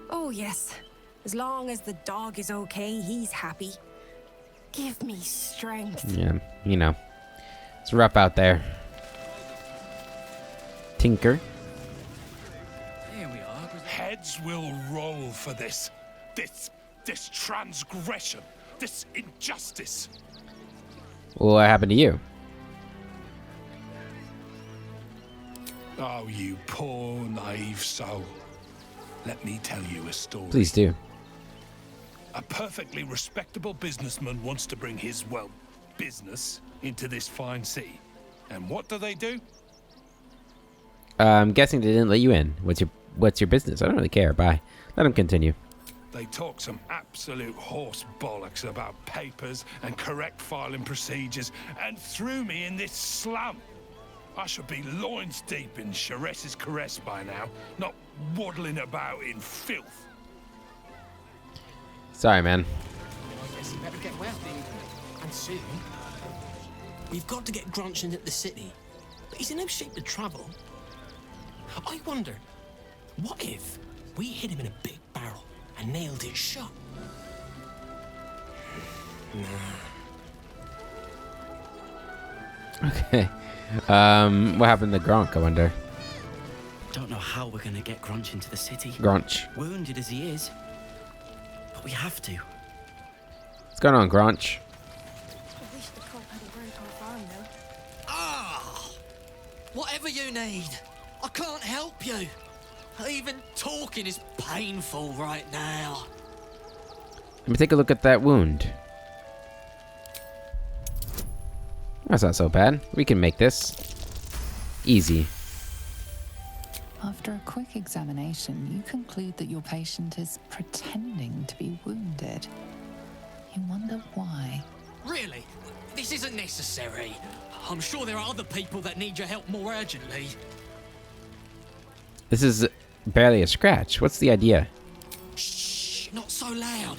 Oh, yes. As long as the dog is okay, he's happy. Give me strength. Yeah, you know. It's rough out there. Tinker. Here we are. Heads will roll for this. This transgression. This injustice. What happened to you? Oh, you poor, naive soul. Let me tell you a story. Please do. A perfectly respectable businessman wants to bring his, well, business into this fine city. And what do? I'm guessing they didn't let you in. What's your business? I don't really care. Bye. Let him continue. They talk some absolute horse bollocks about papers and correct filing procedures and threw me in this slum. I should be loins deep in Chares's caress by now, not waddling about in filth. Sorry, man. I guess you better get well. And soon. We've got to get Grunchin at the city, but he's in no shape to travel. I wonder, what if we hit him in a big barrel and nailed it shut? Okay. What happened to Gronk, I wonder? Don't know how we're gonna get Grunch into the city. Grunch. Wounded as he is. But we have to. What's going on, Grunch? I wish the cop hadn't burnt our farm, though. Ah! Whatever you need. I can't help you. Even talking is painful right now. Let me take a look at that wound. That's not so bad. We can make this. Easy. After a quick examination, you conclude that your patient is pretending to be wounded. You wonder why. Really? This isn't necessary. I'm sure there are other people that need your help more urgently. This is barely a scratch. What's the idea? Shh, not so loud.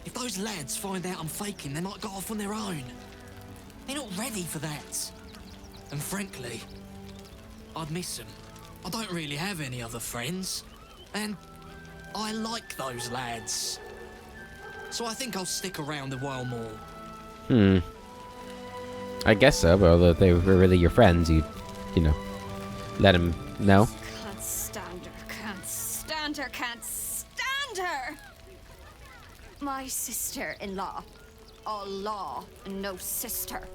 If those lads find out I'm faking, they might go off on their own. They're not ready for that. And frankly, I'd miss them. I don't really have any other friends. And I like those lads. So I think I'll stick around a while more. I guess so, but although they were really your friends, you know, let them know. Can't stand her, can't stand her, can't stand her! My sister-in-law. All law and no sister.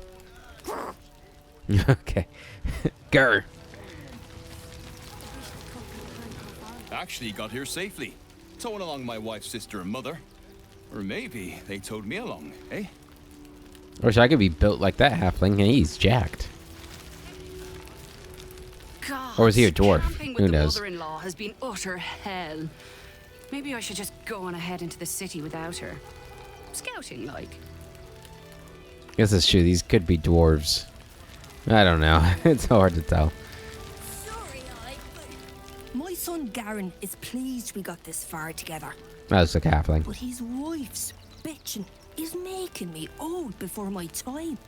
Okay. Grr. Actually got here safely. Towing along my wife's sister and mother. Or maybe they towed me along, eh? I wish I could be built like that halfling. He's jacked. God, Or was he a dwarf? Camping with Who the knows? mother-in-law has been utter hell. Maybe I should just go on ahead into the city without her. Scouting, like. Guess that's true. These could be dwarves. I don't know. It's hard to tell. My son Garen is pleased we got this far together. That looks like a halfling. But his wife's bitching is making me old before my time.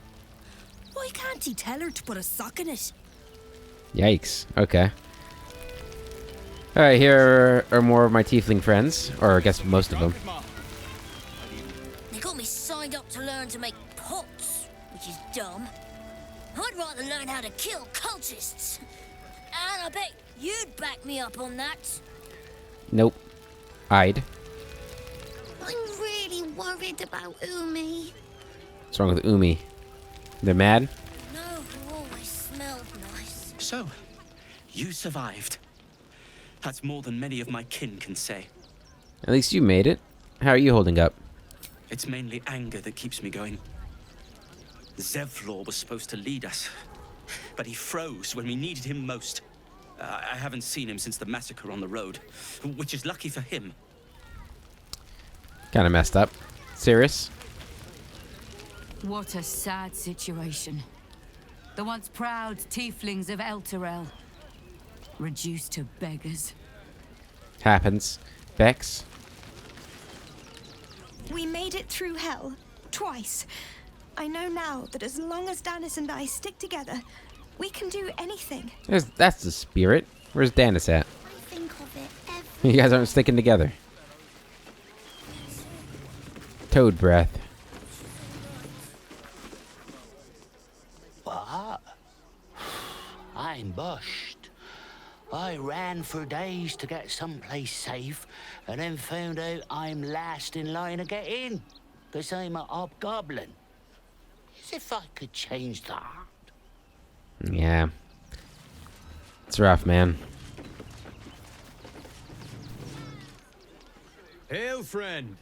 Why can't he tell her to put a sock in it? Yikes. Okay. Alright, here are more of my tiefling friends. Or I guess most of them. They got me signed up to learn to make pots, which is dumb. I'd rather learn how to kill cultists. And I bet you'd back me up on that. Nope. I'd. I'm really worried about Umi. What's wrong with Umi? They're mad? No, who always smelled nice. So, you survived. That's more than many of my kin can say. At least you made it. How are you holding up? It's mainly anger that keeps me going. Zevlor was supposed to lead us, but he froze when we needed him most. I haven't seen him since the massacre on the road, which is lucky for him. Kinda messed up. Serious? What a sad situation. The once proud tieflings of Elturel, reduced to beggars. Happens. Vex? We made it through hell. Twice. I know now that as long as Danis and I stick together, we can do anything. That's the spirit. Where's Danis at? I think of it every... You guys aren't sticking together. Toad breath. What? I'm bushed. I ran for days to get someplace safe, and then found out I'm last in line to get in, because I'm a hobgoblin. As if I could change that. Yeah. It's rough, man. Hail, friend.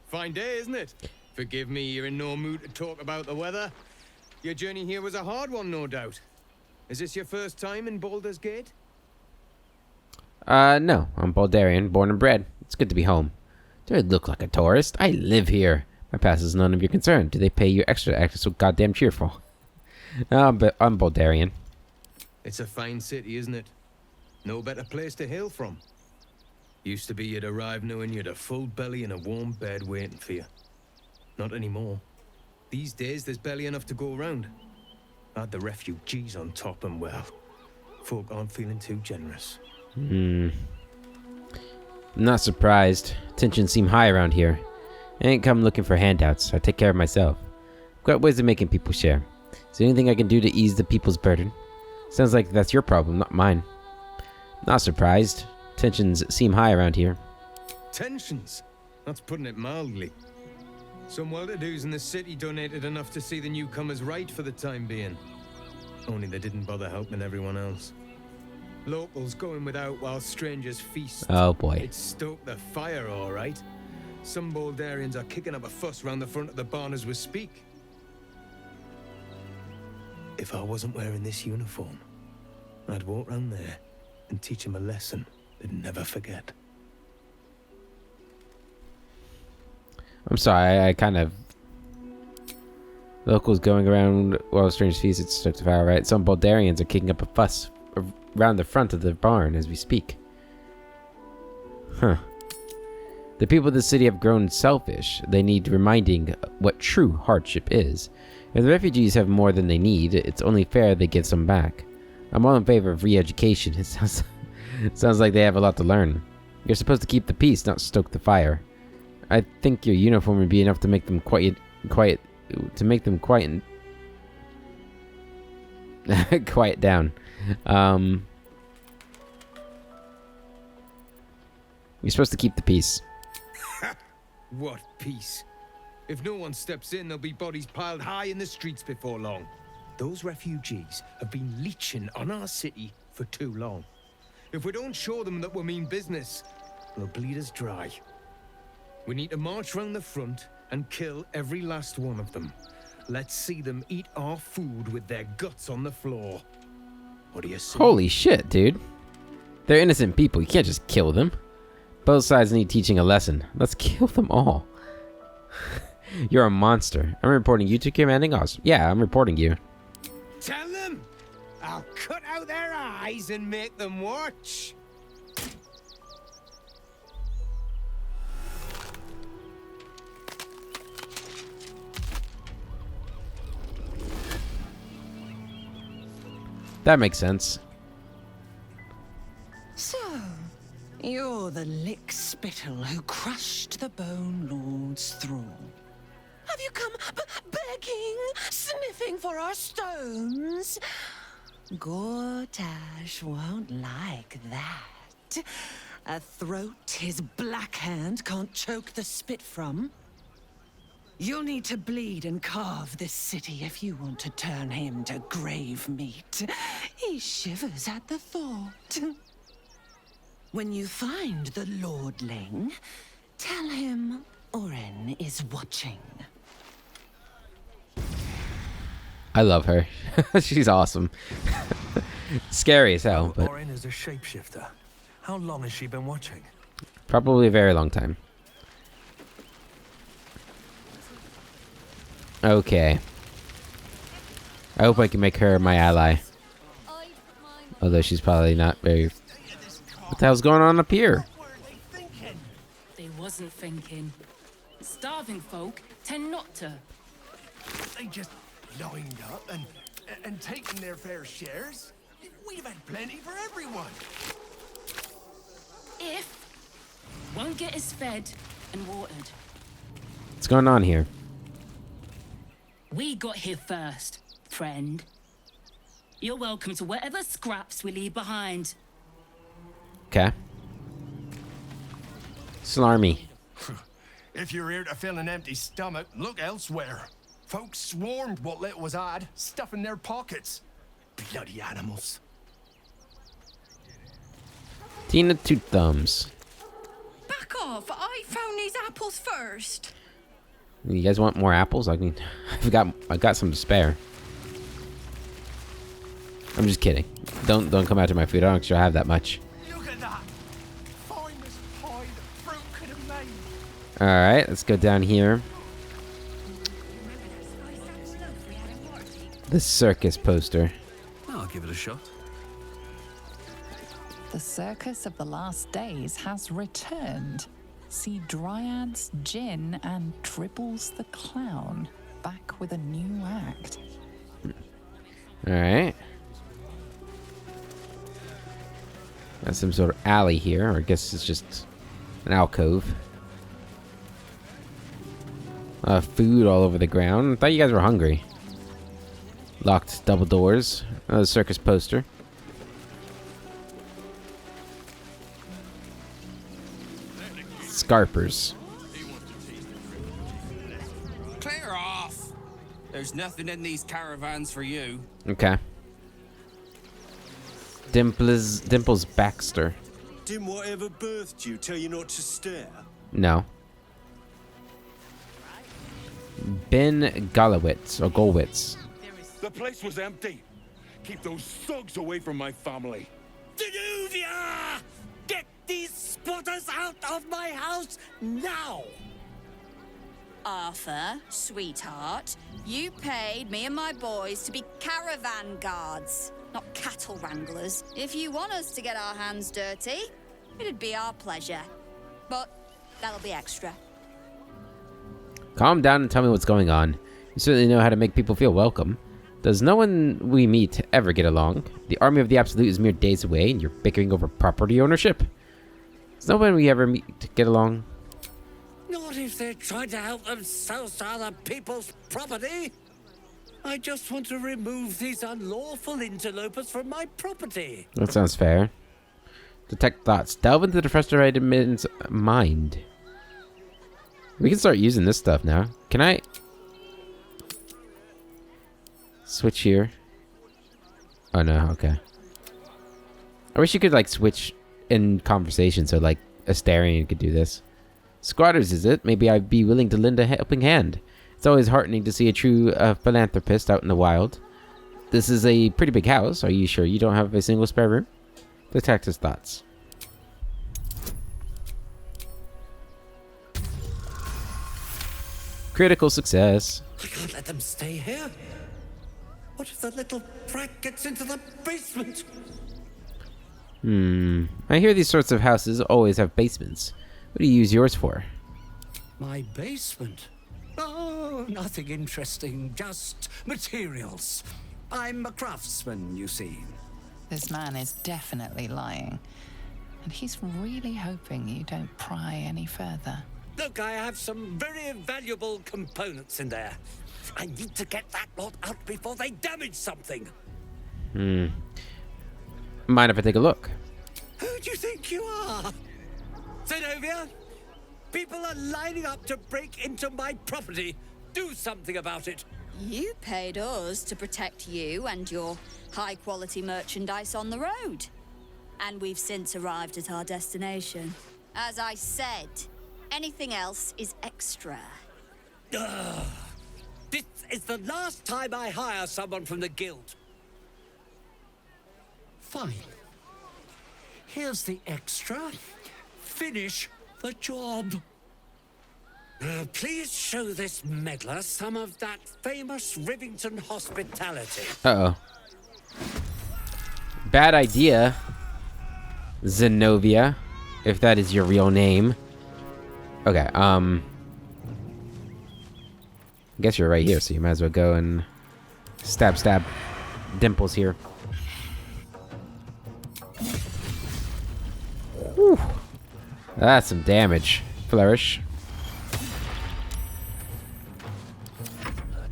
Fine day, isn't it? Forgive me, you're in no mood to talk about the weather. Your journey here was a hard one, no doubt. Is this your first time in Baldur's Gate? No. I'm Baldurian, born and bred. It's good to be home. Do I look like a tourist? I live here. My past is none of your concern. Do they pay you extra to act so goddamn cheerful? But I'm Baldurian. It's a fine city, isn't it? No better place to hail from. Used to be you'd arrive knowing you'd a full belly and a warm bed waiting for you. Not anymore. These days, there's barely enough to go around. Add the refugees on top and, well, folk aren't feeling too generous. I'm not surprised. Tensions seem high around here. I ain't come looking for handouts. I take care of myself. I've got ways of making people share. Is there anything I can do to ease the people's burden? Sounds like that's your problem, not mine. Not surprised. Tensions seem high around here. Tensions? That's putting it mildly. Some well-to-dos in the city donated enough to see the newcomers right for the time being. Only they didn't bother helping everyone else. Locals going without while strangers feast. Oh boy. It stoked the fire, all right. Some Baldurians are kicking up a fuss round the front of the barn as we speak. If I wasn't wearing this uniform, I'd walk round there and teach them a lesson they'd never forget. I'm sorry, I kind of... Locals going around while strangers feast, it's stoked the fire, right? Some Baldurians are kicking up a fuss around the front of the barn as we speak. Huh. The people of the city have grown selfish. They need reminding what true hardship is. If the refugees have more than they need, it's only fair they give some back. I'm all in favor of re-education. It sounds like they have a lot to learn. You're supposed to keep the peace, not stoke the fire. I think your uniform would be enough to make them quiet down. You're supposed to keep the peace. What peace? If no one steps in, there'll be bodies piled high in the streets before long. Those refugees have been leeching on our city for too long. If we don't show them that we mean business, they'll bleed us dry. We need to march round the front and kill every last one of them. Let's see them eat our food with their guts on the floor. What do you say? Holy shit, dude. They're innocent people. You can't just kill them. Both sides need teaching a lesson. Let's kill them all. You're a monster. I'm reporting you to commanding us. Yeah, I'm reporting you. Tell them! I'll cut out their eyes and make them watch. That makes sense. So, You're the lick-spittle who crushed the Bone Lord's thrall. Have you come begging, sniffing for our stones? Gortash won't like that. A throat his black hand can't choke the spit from. You'll need to bleed and carve this city if you want to turn him to grave meat. He shivers at the thought. When you find the Lordling, tell him Oren is watching. I love her. She's awesome. Scary as hell, but Oren is a shapeshifter. How long has she been watching? probably a very long time. Okay. I hope I can make her my ally. Although she's probably not very... What the hell's going on up here? They wasn't thinking. Starving folk tend not to. They just lined up and taken their fair shares. We'd have had plenty for everyone. If won't get us fed and watered. What's going on here? We got here first, friend. You're welcome to whatever scraps we leave behind. Okay. Slarmy. If you're here to fill an empty stomach, look elsewhere. Folks swarmed what little was odd, stuffing their pockets. Bloody animals. Tina Two Thumbs. Back off! I found these apples first. You guys want more apples? I mean, I've got some to spare. I'm just kidding. Don't come after my food. I don't actually have that much. Look at that. Finest pie the fruit could have made. All right, let's go down here. The circus poster. I'll give it a shot. The circus of the last days has returned. See Dryads, Jin, and Dribbles the Clown back with a new act. All right. Got some sort of alley here, or I guess it's just an alcove. Food all over the ground. I thought you guys were hungry. Locked double doors. Another circus poster. Scarpers. Clear off! There's nothing in these caravans for you. Okay. Dimples Baxter. Didn't whatever birthed you tell you not to stare? No. Ben Golowitz, or Golwitz. The place was empty. Keep those thugs away from my family. Danuvia! Get these spotters out of my house now! Arthur, sweetheart, you paid me and my boys to be caravan guards, not cattle wranglers. If you want us to get our hands dirty, it'd be our pleasure. But that'll be extra. Calm down and tell me what's going on. You certainly know how to make people feel welcome. Does no one we meet ever get along? The army of the Absolute is mere days away, and you're bickering over property ownership? Does no one we ever meet get along? Not if they're trying to help themselves to other people's property. I just want to remove these unlawful interlopers from my property. That sounds fair. Detect thoughts. Delve into the frustrated man's mind. We can start using this stuff now. Can I switch here? Oh no, okay. I wish you could like switch in conversation so like Astarion could do this. Squatters, is it? Maybe I'd be willing to lend a helping hand. It's always heartening to see a true philanthropist out in the wild. This is a pretty big house. Are you sure you don't have a single spare room? Detect his thoughts. Critical success. I can't let them stay here. What if the little brat gets into the basement? I hear these sorts of houses always have basements. What do you use yours for? My basement? Oh, nothing interesting, just materials. I'm a craftsman, you see. This man is definitely lying. and he's really hoping you don't pry any further. Look, I have some very valuable components in there. I need to get that lot out before they damage something. Mind if I take a look? Who do you think you are? Zenobia? People are lining up to break into my property. Do something about it. You paid us to protect you and your high-quality merchandise on the road. And we've since arrived at our destination. As I said, anything else is extra. This is the last time I hire someone from the guild. Fine. Here's the extra. Finish the job. Please show this meddler some of that famous Rivington hospitality. Uh-oh. Bad idea, Zenobia, if that is your real name. Okay, I guess you're right here, so you might as well go and stab Dimples here. Whew. That's some damage. Flourish.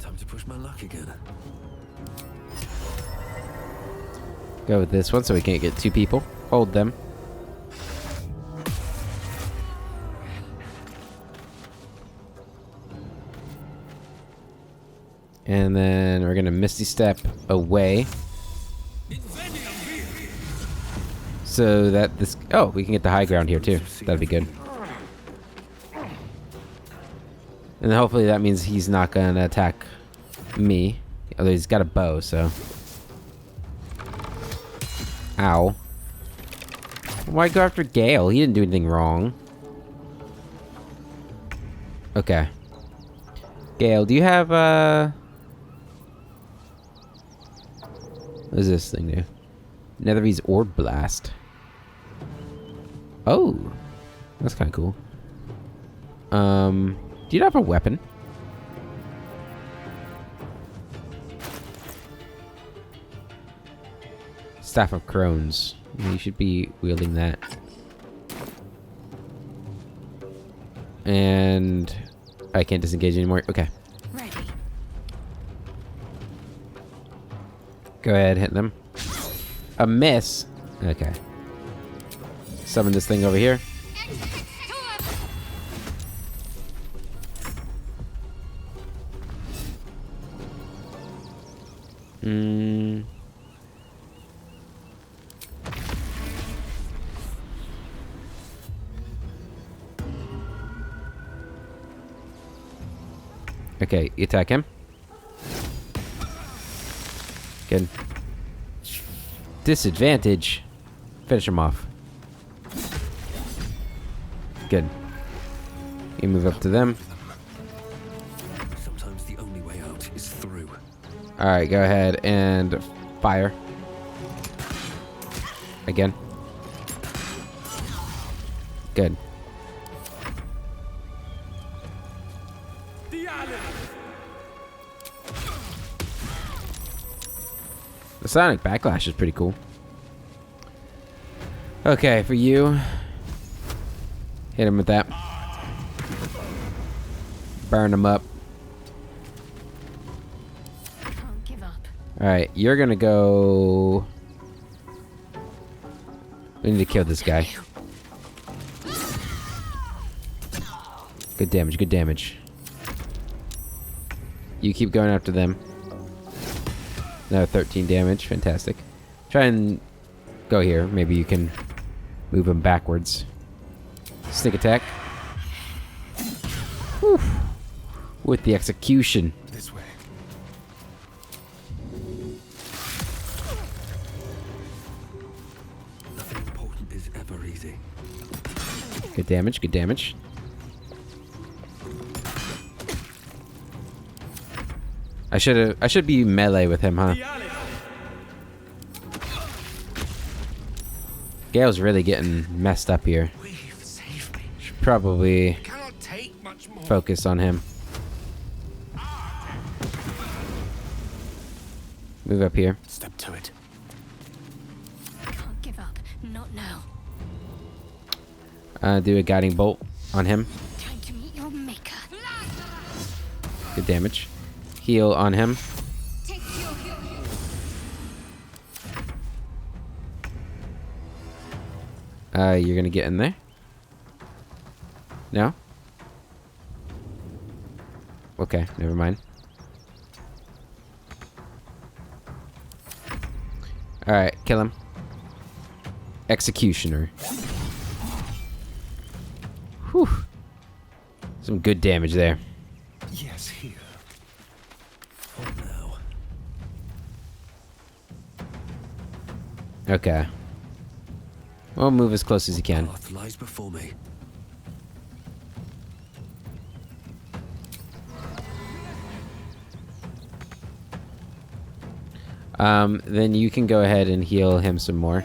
Time to push my luck again. Go with this one so we can't get two people. Hold them. And then we're gonna Misty Step away. So that this... Oh, we can get the high ground here too. That'd be good. And then hopefully that means he's not gonna attack me. Although he's got a bow, so... Ow. Why go after Gale? He didn't do anything wrong. Okay. Gale, do you have, what does this thing do? Netherese Orb Blast. Oh! That's kind of cool. Do you have a weapon? Staff of Crones. You should be wielding that. And I can't disengage anymore. Okay. Ready. Go ahead, hit them. A miss. Okay. Summon this thing over here. Okay, you attack him. Good. Disadvantage. Finish him off. Good. You move up to them. Sometimes the only way out is through. Alright, go ahead and fire. Again. Good. The sonic backlash is pretty cool. Okay, for you. Hit him with that. Burn him up. Can't give up. Alright, you're gonna go... We need to kill this guy. Good damage, good damage. You keep going after them. Another 13 damage, fantastic. Try and go here. Maybe you can move him backwards. Sneak attack. Whew. With the execution. This way. Nothing important is ever easy. Good damage, good damage. I should be melee with him, huh? Gale's really getting messed up here. Should probably focus on him. Move up here. Step to it. Can't give up. Not now. Do a guiding bolt on him. Time to meet your maker. Good damage. Heal on him. You're gonna get in there? No? Okay, never mind. Alright, kill him. Executioner. Whew. Some good damage there. Yes, here. Oh no. Okay. We'll move as close as you can. Path lies before me. Then you can go ahead and heal him some more.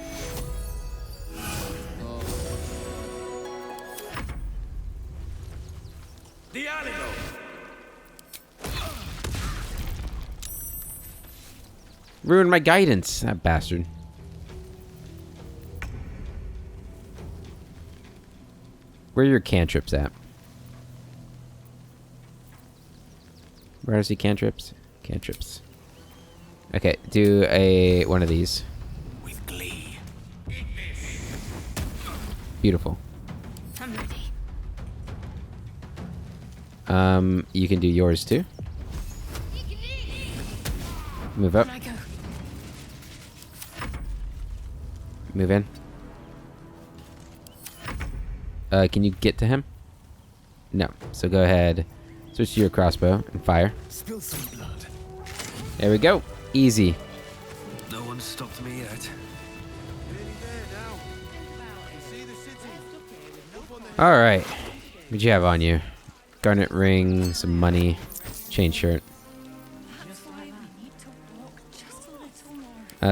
Ruined my guidance, that bastard. Where are your cantrips at? Where is he cantrips? Cantrips. Okay, do one of these. With glee. Beautiful. I'm ready. You can do yours too. Move up. Move in. Can you get to him? No. So go ahead. Switch to your crossbow and fire. Spill some blood. There we go. Easy. No one stopped me yet. Alright. What'd you have on you? Garnet ring, some money, chain shirt.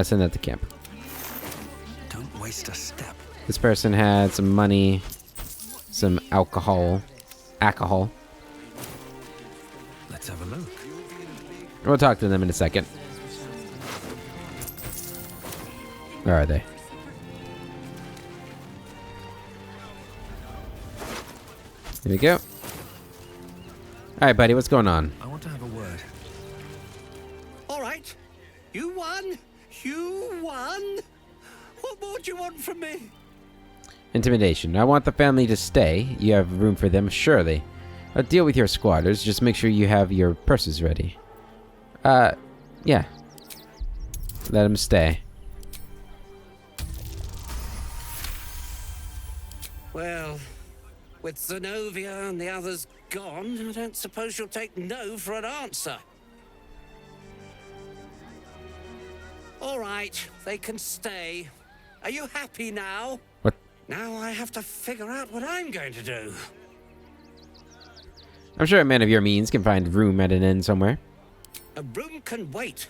Send that to camp. Don't waste a step. This person had some money, some alcohol. Let's have a look. We'll talk to them in a second. Where are they? Here we go. Alright, buddy, what's going on? I want to have a word. All right. You won. You won. What more do you want from me? Intimidation. I want the family to stay. You have room for them, surely. I'll deal with your squatters. Just make sure you have your purses ready. Yeah. Let them stay. Well, with Zenobia and the others gone, I don't suppose you'll take no for an answer. All right, they can stay. Are you happy now? What? Now I have to figure out what I'm going to do. I'm sure a man of your means can find room at an inn somewhere. A room can wait.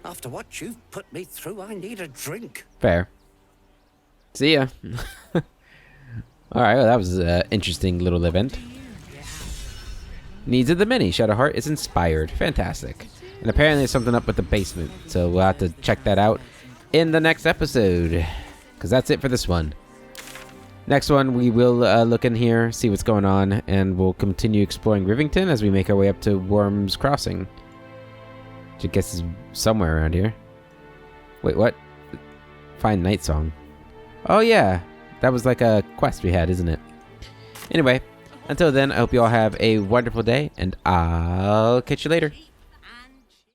After what you've put me through, I need a drink. Fair. See ya. Alright, well, that was an interesting little event. Needs of the many. Shadowheart is inspired. Fantastic. And apparently there's something up with the basement. So we'll have to check that out in the next episode. Because that's it for this one. Next one, we will look in here, see what's going on, and we'll continue exploring Rivington as we make our way up to Worm's Crossing. Which I guess is somewhere around here. Wait, what? Find Night Song. Oh, yeah. That was like a quest we had, isn't it? Anyway, until then, I hope you all have a wonderful day, and I'll catch you later.